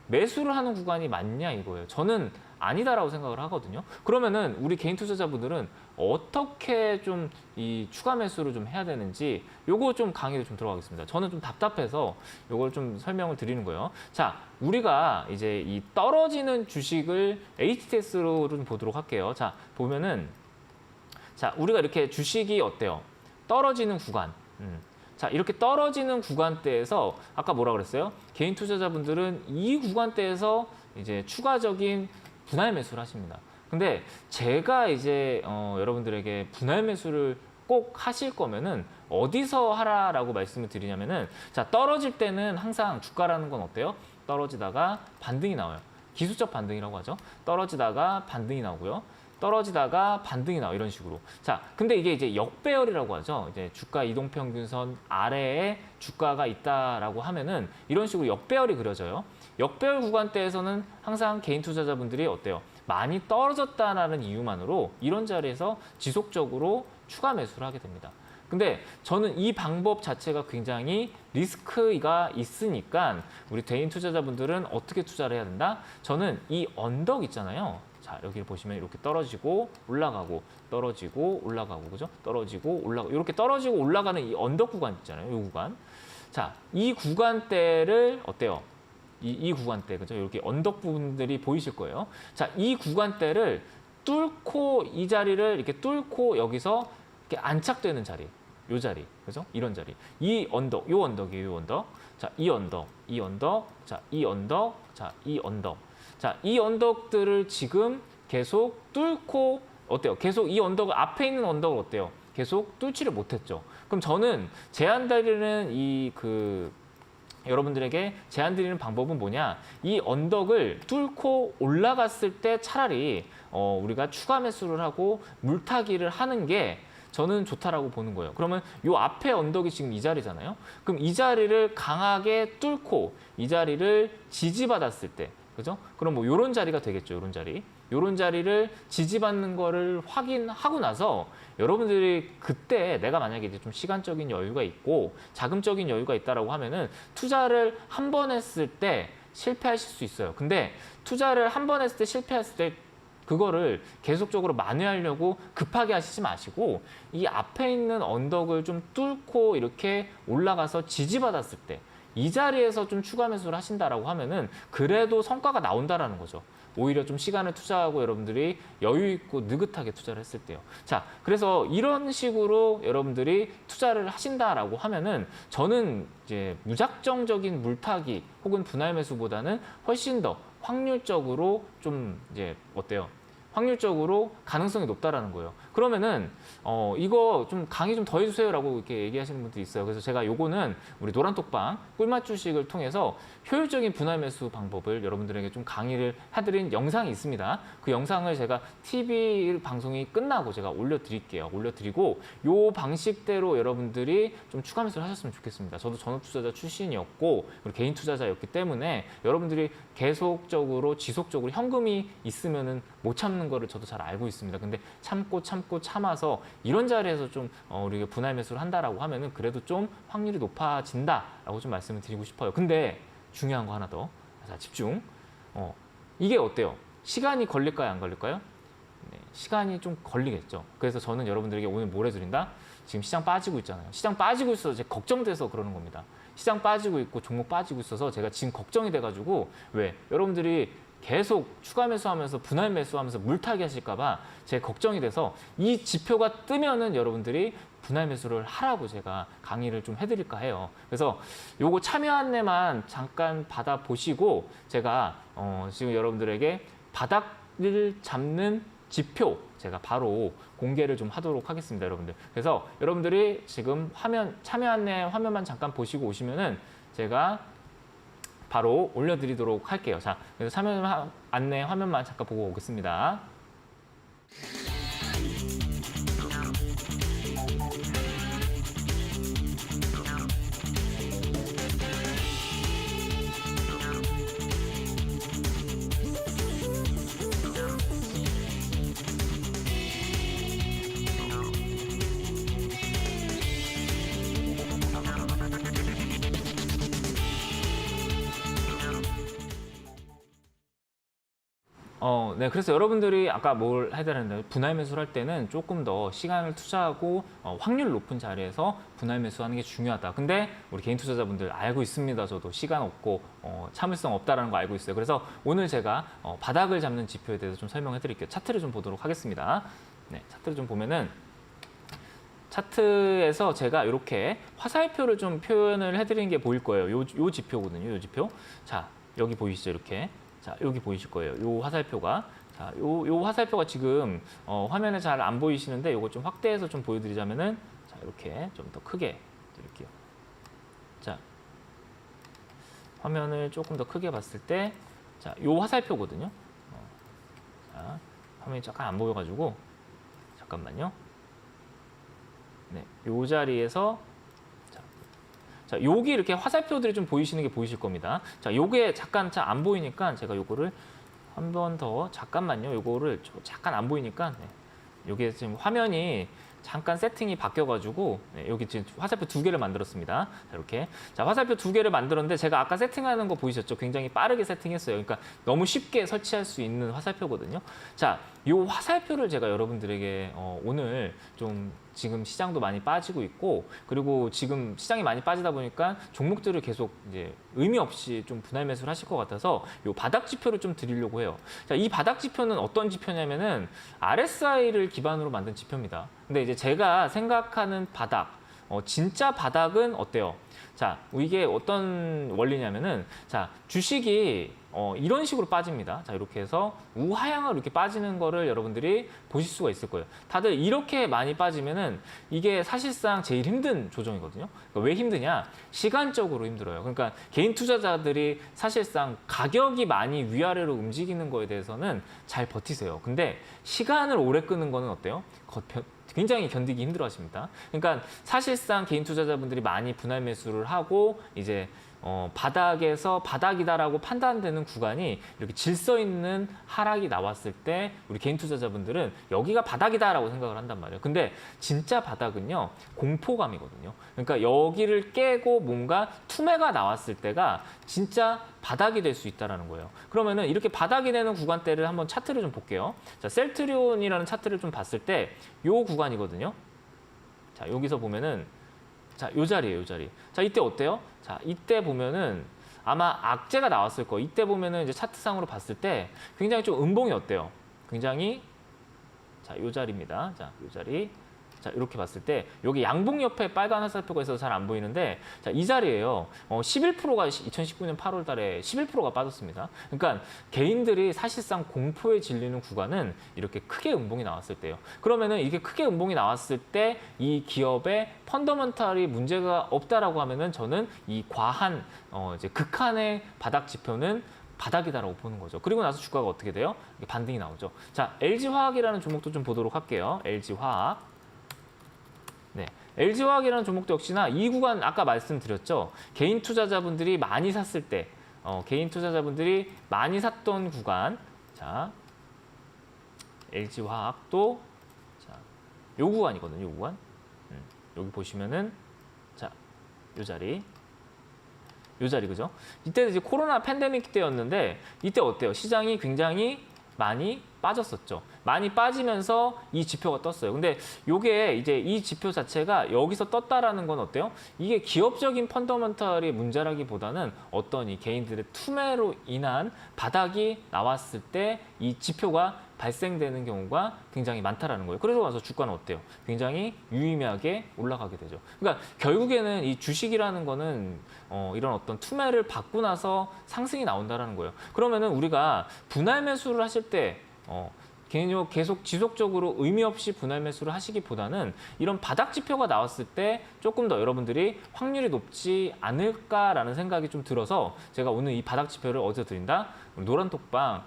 매수를 하는 구간이 맞냐 이거예요. 저는 아니다라고 생각을 하거든요. 그러면은 우리 개인 투자자분들은 어떻게 좀 이 추가 매수를 좀 해야 되는지 요거 좀 강의를 좀 들어가겠습니다. 저는 좀 답답해서 요걸 좀 설명을 드리는 거예요. 자, 우리가 이제 이 떨어지는 주식을 HTS로 좀 보도록 할게요. 자, 보면은 자, 우리가 이렇게 주식이 어때요? 떨어지는 구간. 자, 이렇게 떨어지는 구간대에서 아까 뭐라 그랬어요? 개인 투자자분들은 이 구간대에서 이제 추가적인 분할 매수를 하십니다. 근데 제가 이제 여러분들에게 분할 매수를 꼭 하실 거면은 어디서 하라라고 말씀을 드리냐면은 자, 떨어질 때는 항상 주가라는 건 어때요? 떨어지다가 반등이 나와요. 기술적 반등이라고 하죠. 떨어지다가 반등이 나오고요. 떨어지다가 반등이 나와 이런 식으로. 자, 근데 이게 이제 역배열이라고 하죠. 이제 주가 이동평균선 아래에 주가가 있다라고 하면은 이런 식으로 역배열이 그려져요. 역배열 구간대에서는 항상 개인 투자자분들이 어때요? 많이 떨어졌다라는 이유만으로 이런 자리에서 지속적으로 추가 매수를 하게 됩니다. 근데 저는 이 방법 자체가 굉장히 리스크가 있으니까 우리 개인 투자자분들은 어떻게 투자를 해야 된다? 저는 이 언덕 있잖아요. 자, 여기를 보시면 이렇게 떨어지고 올라가고 떨어지고 올라가고 그죠? 떨어지고 올라가고 이렇게 떨어지고 올라가는 이 언덕 구간 있잖아요. 이 구간. 자, 이 구간대를 어때요? 이 구간대 그죠? 이렇게 언덕 부분들이 보이실 거예요. 자, 이 구간대를 뚫고 이 자리를 이렇게 뚫고 여기서 이렇게 안착되는 자리. 요 자리. 그죠? 이런 자리. 이 언덕, 요 언덕이에요, 요 언덕. 자, 이 언덕, 이 언덕, 자, 이 언덕, 자, 이 언덕. 자, 이 언덕들을 지금 계속 뚫고 어때요? 계속 이 언덕 앞에 있는 언덕을 어때요? 계속 뚫지를 못했죠. 그럼 저는 제안드리는 여러분들에게 제안드리는 방법은 뭐냐? 이 언덕을 뚫고 올라갔을 때 차라리 우리가 추가 매수를 하고 물타기를 하는 게 저는 좋다라고 보는 거예요. 그러면 요 앞에 언덕이 지금 이 자리잖아요. 그럼 이 자리를 강하게 뚫고 이 자리를 지지받았을 때 그죠? 그럼 뭐 요런 자리가 되겠죠. 요런 자리. 요런 자리를 지지받는 거를 확인하고 나서 여러분들이 그때 내가 만약에 이제 좀 시간적인 여유가 있고 자금적인 여유가 있다라고 하면은 투자를 한 번 했을 때 실패하실 수 있어요. 근데 투자를 한 번 했을 때 실패했을 때 그거를 계속적으로 만회하려고 급하게 하시지 마시고 이 앞에 있는 언덕을 좀 뚫고 이렇게 올라가서 지지받았을 때 이 자리에서 좀 추가 매수를 하신다라고 하면은 그래도 성과가 나온다라는 거죠. 오히려 좀 시간을 투자하고 여러분들이 여유 있고 느긋하게 투자를 했을 때요. 자, 그래서 이런 식으로 여러분들이 투자를 하신다라고 하면은 저는 이제 무작정적인 물타기 혹은 분할 매수보다는 훨씬 더 확률적으로 좀 이제 어때요? 확률적으로 가능성이 높다라는 거예요. 그러면은 이거 좀 강의 좀 더 해주세요라고 이렇게 얘기하시는 분들이 있어요. 그래서 제가 요거는 우리 노란톡방 꿀맛 주식을 통해서 효율적인 분할 매수 방법을 여러분들에게 좀 강의를 해드린 영상이 있습니다. 그 영상을 제가 TV 방송이 끝나고 제가 올려드릴게요. 올려드리고 요 방식대로 여러분들이 좀 추가 매수를 하셨으면 좋겠습니다. 저도 전업 투자자 출신이었고 그리고 개인 투자자였기 때문에 여러분들이 계속적으로 지속적으로 현금이 있으면은 못 참는 거를 저도 잘 알고 있습니다. 근데 참고 참아서 이런 자리에서 좀 우리가 분할 매수를 한다라고 하면은 그래도 좀 확률이 높아진다라고 좀 말씀을 드리고 싶어요. 근데 중요한 거 하나 더. 자, 집중. 이게 어때요? 시간이 걸릴까요? 안 걸릴까요? 네, 시간이 좀 걸리겠죠. 그래서 저는 여러분들에게 오늘 뭘 해드린다? 지금 시장 빠지고 있잖아요. 시장 빠지고 있어서 제가 걱정돼서 그러는 겁니다. 시장 빠지고 있고 종목 빠지고 있어서 제가 지금 걱정이 돼가지고 왜? 여러분들이 계속 추가 매수하면서 분할 매수하면서 물타기 하실까봐 제가 걱정이 돼서 이 지표가 뜨면은 여러분들이 분할 매수를 하라고 제가 강의를 좀 해드릴까 해요. 그래서 요거 참여 안내만 잠깐 받아 보시고 제가 지금 여러분들에게 바닥을 잡는 지표 제가 바로 공개를 좀 하도록 하겠습니다, 여러분들. 그래서 여러분들이 지금 화면 참여 안내 화면만 잠깐 보시고 오시면은 제가 바로 올려드리도록 할게요. 자, 그래서 참여 안내 화면만 잠깐 보고 오겠습니다. 네, 그래서 여러분들이 아까 뭘 해야 되는데 분할 매수를 할 때는 조금 더 시간을 투자하고 확률 높은 자리에서 분할 매수하는 게 중요하다. 근데 우리 개인 투자자분들 알고 있습니다. 저도 시간 없고 참을성 없다라는 거 알고 있어요. 그래서 오늘 제가 바닥을 잡는 지표에 대해서 좀 설명해 드릴게요. 차트를 좀 보도록 하겠습니다. 네, 차트를 좀 보면은 차트에서 제가 이렇게 화살표를 좀 표현을 해드리는 게 보일 거예요. 요 지표거든요. 요 지표. 자, 여기 보이시죠? 이렇게. 자, 여기 보이실 거예요. 요 화살표가. 자, 요 화살표가 지금 화면에 잘 안 보이시는데 요거 좀 확대해서 좀 보여드리자면은 자, 이렇게 좀 더 크게 드릴게요. 자, 화면을 조금 더 크게 봤을 때, 자, 요 화살표거든요. 자, 화면이 잠깐 안 보여가지고 잠깐만요. 네, 요 자리에서. 자, 여기 이렇게 화살표들이 좀 보이시는 게 보이실 겁니다. 자, 요게 잠깐 잘 안 보이니까 제가 요거를 한 번 더 잠깐만요. 요거를 잠깐 안 보이니까 요게 지금 화면이 잠깐 세팅이 바뀌어가지고 여기 지금 화살표 2개를 만들었습니다. 자, 이렇게. 자, 화살표 2개를 만들었는데 제가 아까 세팅하는 거 보이셨죠? 굉장히 빠르게 세팅했어요. 그러니까 너무 쉽게 설치할 수 있는 화살표거든요. 자, 요 화살표를 제가 여러분들에게 오늘 좀 지금 시장도 많이 빠지고 있고 그리고 지금 시장이 많이 빠지다 보니까 종목들을 계속 이제 의미 없이 좀 분할 매수를 하실 것 같아서 요 바닥 지표를 좀 드리려고 해요. 자, 이 바닥 지표는 어떤 지표냐면은 RSI를 기반으로 만든 지표입니다. 근데 이제 제가 생각하는 바닥, 진짜 바닥은 어때요? 자, 이게 어떤 원리냐면은 자, 주식이 이런 식으로 빠집니다. 자, 이렇게 해서 우하향으로 이렇게 빠지는 거를 여러분들이 보실 수가 있을 거예요. 다들 이렇게 많이 빠지면은 이게 사실상 제일 힘든 조정이거든요. 그러니까 왜 힘드냐? 시간적으로 힘들어요. 그러니까 개인 투자자들이 사실상 가격이 많이 위아래로 움직이는 거에 대해서는 잘 버티세요. 근데 시간을 오래 끄는 거는 어때요? 굉장히 견디기 힘들어 하십니다. 그러니까 사실상 개인 투자자분들이 많이 분할 매수를 하고 이제 바닥에서 바닥이다라고 판단되는 구간이 이렇게 질서 있는 하락이 나왔을 때 우리 개인 투자자분들은 여기가 바닥이다라고 생각을 한단 말이에요. 근데 진짜 바닥은요, 공포감이거든요. 그러니까 여기를 깨고 뭔가 투매가 나왔을 때가 진짜 바닥이 될 수 있다는 거예요. 그러면은 이렇게 바닥이 되는 구간대를 한번 차트를 좀 볼게요. 자, 셀트리온이라는 차트를 좀 봤을 때 요 구간이거든요. 자, 여기서 보면은 자, 요 자리예요, 요 자리. 자, 이때 어때요? 자, 이때 보면은 아마 악재가 나왔을 거예요. 이때 보면은 이제 차트상으로 봤을 때 굉장히 좀 음봉이 어때요? 굉장히 자, 요 자리입니다. 자, 요 자리. 자, 이렇게 봤을 때 여기 양봉 옆에 빨간 화살표가 있어서 잘 안 보이는데 자, 이 자리예요. 11%가 2019년 8월 달에 11%가 빠졌습니다. 그러니까 개인들이 사실상 공포에 질리는 구간은 이렇게 크게 음봉이 나왔을 때예요. 그러면은 이게 크게 음봉이 나왔을 때 이 기업의 펀더멘탈이 문제가 없다라고 하면은 저는 이 과한 이제 극한의 바닥 지표는 바닥이다라고 보는 거죠. 그리고 나서 주가가 어떻게 돼요? 반등이 나오죠. 자, LG화학이라는 종목도 좀 보도록 할게요. LG화학. 네, LG화학이라는 종목도 역시나 이 구간 아까 말씀드렸죠. 개인 투자자분들이 많이 샀을 때, 개인 투자자분들이 많이 샀던 구간. 자, LG화학도 자, 요 구간이거든요. 요 구간. 여기 보시면은 자, 요 자리. 요 자리 그죠? 이때 이제 코로나 팬데믹 때였는데 이때 어때요? 시장이 굉장히 많이 빠졌었죠. 많이 빠지면서 이 지표가 떴어요. 근데 이게 이제 이 지표 자체가 여기서 떴다라는 건 어때요? 이게 기업적인 펀더멘털의 문제라기보다는 어떤 이 개인들의 투매로 인한 바닥이 나왔을 때 이 지표가 발생되는 경우가 굉장히 많다라는 거예요. 그래서 와서 주가는 어때요? 굉장히 유의미하게 올라가게 되죠. 그러니까 결국에는 이 주식이라는 거는 이런 어떤 투매를 받고 나서 상승이 나온다라는 거예요. 그러면은 우리가 분할 매수를 하실 때 개인적으로 계속 지속적으로 의미 없이 분할 매수를 하시기보다는 이런 바닥 지표가 나왔을 때 조금 더 여러분들이 확률이 높지 않을까라는 생각이 좀 들어서 제가 오늘 이 바닥 지표를 어디서 드린다? 노란톡방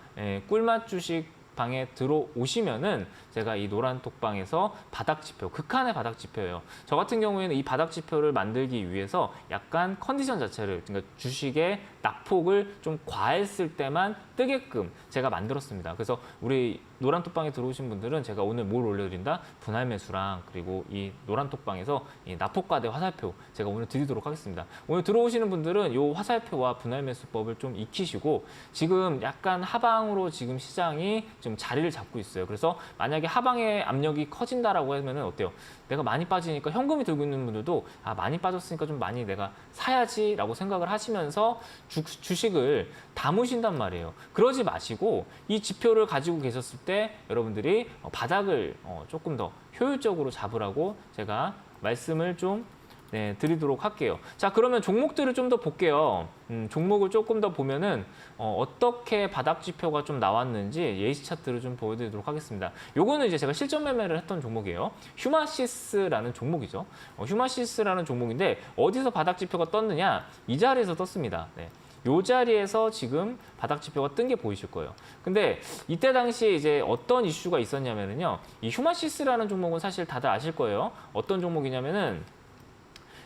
꿀맛 주식 방에 들어오시면은 제가 이 노란 톡방에서 바닥 지표, 극한의 바닥 지표예요. 저 같은 경우에는 이 바닥 지표를 만들기 위해서 약간 컨디션 자체를, 그러니까 주식의 낙폭을 좀 과했을 때만 뜨게끔 제가 만들었습니다. 그래서 우리 노란 톡방에 들어오신 분들은 제가 오늘 뭘 올려드린다? 분할 매수랑 그리고 이 노란 톡방에서 이 낙폭과대 화살표 제가 오늘 드리도록 하겠습니다. 오늘 들어오시는 분들은 이 화살표와 분할 매수법을 좀 익히시고 지금 약간 하방으로 지금 시장이 좀 자리를 잡고 있어요. 그래서 만약에 하방의 압력이 커진다라고 하면은 어때요? 내가 많이 빠지니까 현금이 들고 있는 분들도 많이 빠졌으니까 좀 많이 내가 사야지라고 생각을 하시면서 주식을 담으신단 말이에요. 그러지 마시고 이 지표를 가지고 계셨을 때 여러분들이 바닥을 조금 더 효율적으로 잡으라고 제가 말씀을 좀 드리도록 할게요. 자, 그러면 종목들을 좀 더 볼게요. 종목을 조금 더 보면은 어떻게 바닥 지표가 좀 나왔는지 예시 차트를 좀 보여드리도록 하겠습니다. 요거는 이제 제가 실전 매매를 했던 종목이에요. 휴마시스라는 종목이죠. 휴마시스라는 종목인데 어디서 바닥 지표가 떴느냐? 이 자리에서 떴습니다. 네. 요 자리에서 지금 바닥 지표가 뜬 게 보이실 거예요. 근데 이때 당시에 이제 어떤 이슈가 있었냐면요. 이 휴마시스라는 종목은 사실 다들 아실 거예요. 어떤 종목이냐면은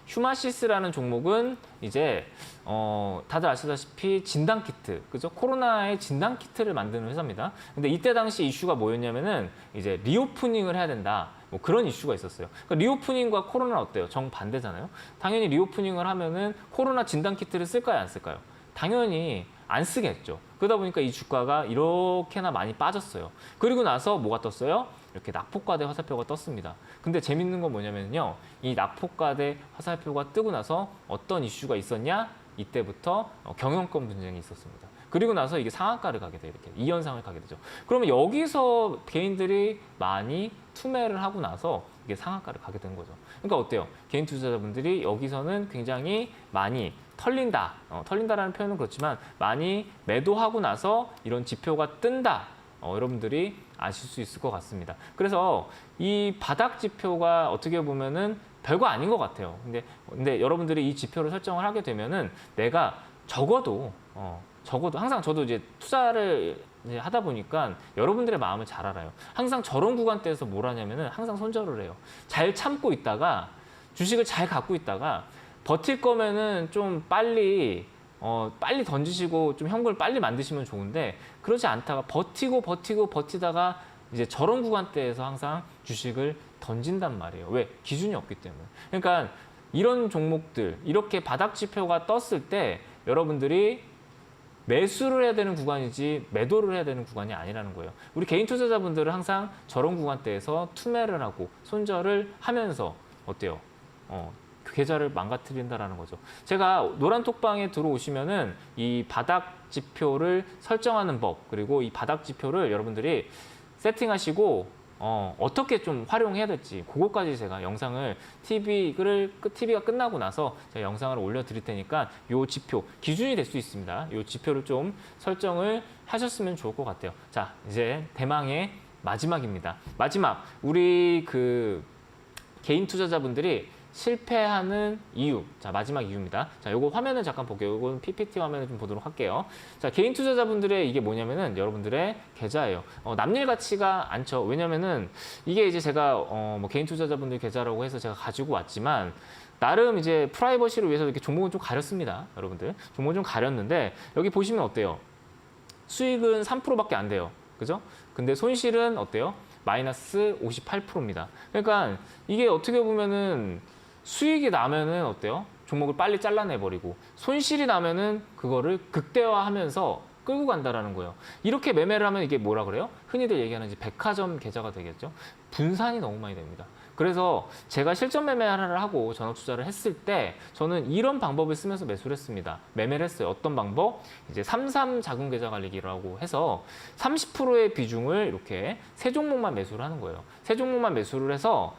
휴마시스라는 종목은 이제 다들 아시다시피 진단키트, 그죠? 코로나의 진단키트를 만드는 회사입니다. 근데 이때 당시 이슈가 뭐였냐면은 이제 리오프닝을 해야 된다. 뭐 그런 이슈가 있었어요. 그러니까 리오프닝과 코로나는 어때요? 정반대잖아요. 당연히 리오프닝을 하면은 코로나 진단키트를 쓸까요? 안 쓸까요? 당연히 안 쓰겠죠. 그러다 보니까 이 주가가 이렇게나 많이 빠졌어요. 그리고 나서 뭐가 떴어요? 이렇게 낙폭과대 화살표가 떴습니다. 근데 재밌는 건 뭐냐면요. 이 낙폭과대 화살표가 뜨고 나서 어떤 이슈가 있었냐? 이때부터 경영권 분쟁이 있었습니다. 그리고 나서 이게 상한가를 가게 돼요. 이렇게 이연상을 가게 되죠. 그러면 여기서 개인들이 많이 투매를 하고 나서 이게 상한가를 가게 된 거죠. 그러니까 어때요? 개인 투자자분들이 여기서는 굉장히 많이 털린다. 털린다라는 표현은 그렇지만 많이 매도하고 나서 이런 지표가 뜬다. 여러분들이 아실 수 있을 것 같습니다. 그래서 이 바닥 지표가 어떻게 보면은 별거 아닌 것 같아요. 근데 여러분들이 이 지표를 설정을 하게 되면은 내가 적어도 항상 저도 이제 투자를 이제 하다 보니까 여러분들의 마음을 잘 알아요. 항상 저런 구간대에서 뭘 하냐면은 항상 손절을 해요. 잘 참고 있다가 주식을 잘 갖고 있다가 버틸 거면은 좀 빨리 던지시고 좀 현금을 빨리 만드시면 좋은데 그러지 않다가 버티다가 이제 저런 구간대에서 항상 주식을 던진단 말이에요. 왜? 기준이 없기 때문에. 그러니까 이런 종목들, 이렇게 바닥 지표가 떴을 때 여러분들이 매수를 해야 되는 구간이지 매도를 해야 되는 구간이 아니라는 거예요. 우리 개인 투자자분들은 항상 저런 구간대에서 투매를 하고 손절을 하면서 어때요? 계좌를 망가뜨린다라는 거죠. 제가 노란 톡방에 들어오시면은 이 바닥 지표를 설정하는 법, 그리고 이 바닥 지표를 여러분들이 세팅하시고 어떻게 좀 활용해야 될지 그거까지 제가 영상을 TV가 끝나고 나서 제가 영상을 올려드릴 테니까 이 지표 기준이 될 수 있습니다. 이 지표를 좀 설정을 하셨으면 좋을 것 같아요. 자, 이제 대망의 마지막입니다. 마지막 우리 그 개인 투자자분들이 실패하는 이유. 자, 마지막 이유입니다. 자, 요거 화면을 잠깐 볼게요. 요건 PPT 화면을 좀 보도록 할게요. 자, 개인 투자자분들의 이게 뭐냐면은 여러분들의 계좌예요. 남일 같지가 않죠. 왜냐면은 이게 이제 제가 뭐 개인 투자자분들 계좌라고 해서 제가 가지고 왔지만 나름 이제 프라이버시를 위해서 이렇게 종목은 좀 가렸습니다. 여러분들. 종목은 좀 가렸는데 여기 보시면 어때요? 수익은 3%밖에 안 돼요. 그죠? 근데 손실은 어때요? 마이너스 58%입니다. 그러니까 이게 어떻게 보면은 수익이 나면은 어때요? 종목을 빨리 잘라내버리고 손실이 나면은 그거를 극대화하면서 끌고 간다라는 거예요. 이렇게 매매를 하면 이게 뭐라 그래요? 흔히들 얘기하는 이제 백화점 계좌가 되겠죠. 분산이 너무 많이 됩니다. 그래서 제가 실전 매매 하나를 하고 전업 투자를 했을 때 저는 이런 방법을 쓰면서 매수를 했습니다. 매매를 했어요. 어떤 방법? 이제 33 자금 계좌 관리기라고 해서 30%의 비중을 이렇게 세 종목만 매수를 하는 거예요. 세 종목만 매수를 해서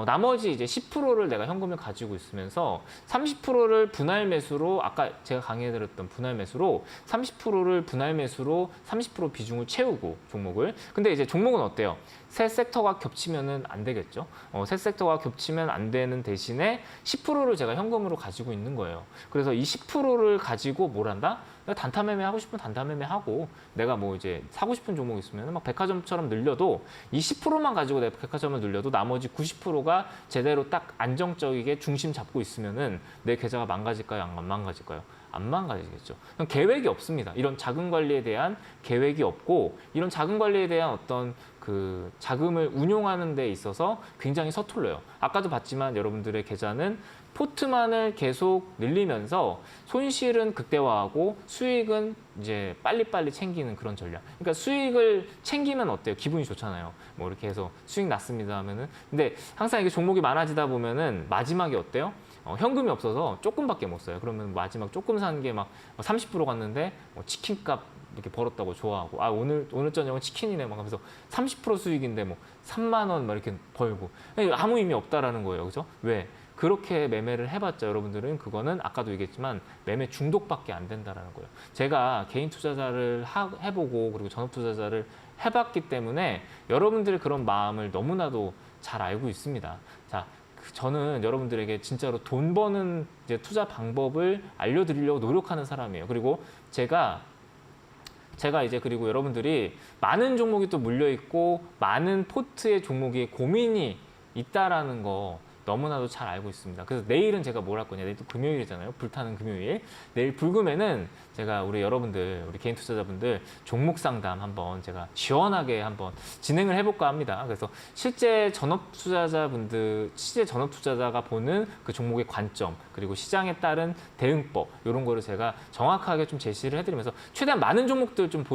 나머지 이제 10%를 내가 현금을 가지고 있으면서 30%를 분할 매수로 아까 제가 강의해드렸던 분할 매수로 30%를 분할 매수로 30% 비중을 채우고 종목을. 근데 이제 종목은 어때요? 세 섹터가 겹치면은 안 되겠죠. 세 섹터가 겹치면 안 되는 대신에 10%를 제가 현금으로 가지고 있는 거예요. 그래서 이 10%를 가지고 뭘 한다? 내가 단타 매매 하고 싶으면 단타 매매 하고 내가 뭐 이제 사고 싶은 종목 있으면 막 백화점처럼 늘려도 이 10%만 가지고 내가 백화점을 늘려도 나머지 90%가 제대로 딱 안정적이게 중심 잡고 있으면은 내 계좌가 망가질까요? 안 망가질까요? 안 망가지겠죠. 계획이 없습니다. 이런 자금 관리에 대한 계획이 없고 이런 자금 관리에 대한 어떤 그 자금을 운용하는 데 있어서 굉장히 서툴러요. 아까도 봤지만 여러분들의 계좌는 포트만을 계속 늘리면서 손실은 극대화하고 수익은 이제 빨리빨리 챙기는 그런 전략. 그러니까 수익을 챙기면 어때요? 기분이 좋잖아요. 뭐 이렇게 해서 수익 났습니다 하면은. 근데 항상 이게 종목이 많아지다 보면은 마지막에 어때요? 현금이 없어서 조금밖에 못 써요. 그러면 마지막 조금 산 게 막 30% 갔는데 치킨값 이렇게 벌었다고 좋아하고 오늘 저녁은 치킨이네 막 하면서 30% 수익인데 뭐 3만 원 막 이렇게 벌고 아무 의미 없다라는 거예요. 그죠? 왜? 그렇게 매매를 해봤자 여러분들은 그거는 아까도 얘기했지만 매매 중독밖에 안 된다라는 거예요. 제가 개인 투자자를 해보고 그리고 전업 투자자를 해봤기 때문에 여러분들의 그런 마음을 너무나도 잘 알고 있습니다. 자, 저는 여러분들에게 진짜로 돈 버는 이제 투자 방법을 알려드리려고 노력하는 사람이에요. 그리고 제가 이제 그리고 여러분들이 많은 종목이 또 물려 있고 많은 포트의 종목에 고민이 있다라는 거 너무나도 잘 알고 있습니다. 그래서 내일은 제가 뭘 할 거냐. 내일 또 금요일이잖아요. 불타는 금요일. 내일 불금에는 제가 우리 여러분들, 우리 개인 투자자분들 종목 상담 한번 제가 시원하게 한번 진행을 해볼까 합니다. 그래서 실제 전업 투자자가 보는 그 종목의 관점, 그리고 시장에 따른 대응법, 이런 거를 제가 정확하게 좀 제시를 해드리면서 최대한 많은 종목들 좀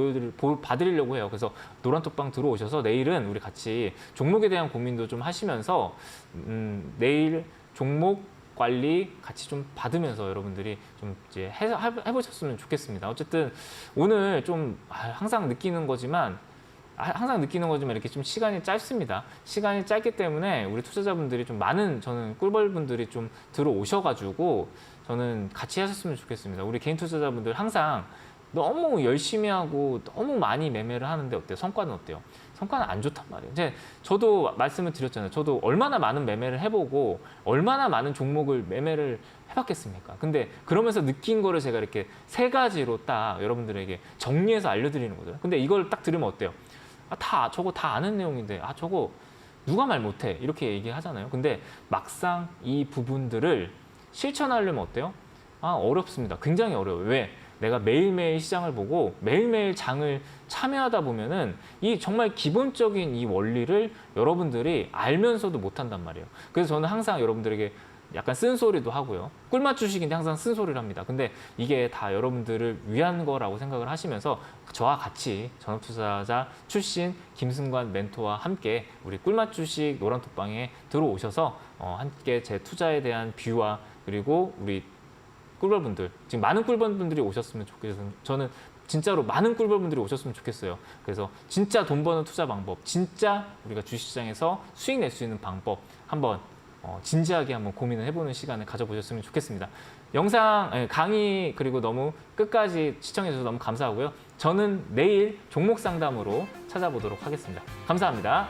봐드리려고 해요. 그래서 노란톡방 들어오셔서 내일은 우리 같이 종목에 대한 고민도 좀 하시면서 내일 종목 관리 같이 좀 받으면서 여러분들이 좀 이제 해보셨으면 좋겠습니다. 어쨌든 오늘 좀 항상 느끼는 거지만 이렇게 좀 시간이 짧습니다. 시간이 짧기 때문에 우리 투자자분들이 좀 많은 저는 꿀벌분들이 좀 들어오셔가지고 저는 같이 하셨으면 좋겠습니다. 우리 개인 투자자분들 항상 너무 열심히 하고 너무 많이 매매를 하는데 어때요? 성과는 어때요? 성과는 안 좋단 말이에요. 이제 저도 말씀을 드렸잖아요. 저도 얼마나 많은 매매를 해보고 얼마나 많은 종목을 매매를 해봤겠습니까? 근데 그러면서 느낀 거를 제가 이렇게 세 가지로 딱 여러분들에게 정리해서 알려드리는 거죠. 근데 이걸 딱 들으면 어때요? 저거 다 아는 내용인데 저거 누가 말 못해 이렇게 얘기하잖아요. 근데 막상 이 부분들을 실천하려면 어때요? 어렵습니다. 굉장히 어려워요. 왜? 내가 매일매일 시장을 보고 매일매일 장을 참여하다 보면은 이 정말 기본적인 이 원리를 여러분들이 알면서도 못한단 말이에요. 그래서 저는 항상 여러분들에게 약간 쓴소리도 하고요. 꿀맛 주식인데 항상 쓴소리를 합니다. 근데 이게 다 여러분들을 위한 거라고 생각을 하시면서 저와 같이 전업투자자 출신 김승관 멘토와 함께 우리 꿀맛 주식 노란톡방에 들어오셔서 함께 제 투자에 대한 뷰와 그리고 우리 꿀벌분들, 지금 많은 꿀벌분들이 오셨으면 좋겠어요. 저는 진짜로 많은 꿀벌분들이 오셨으면 좋겠어요. 그래서 진짜 돈 버는 투자 방법, 진짜 우리가 주식시장에서 수익 낼 수 있는 방법 한번 진지하게 한번 고민을 해보는 시간을 가져보셨으면 좋겠습니다. 영상, 강의 그리고 너무 끝까지 시청해주셔서 너무 감사하고요. 저는 내일 종목 상담으로 찾아보도록 하겠습니다. 감사합니다.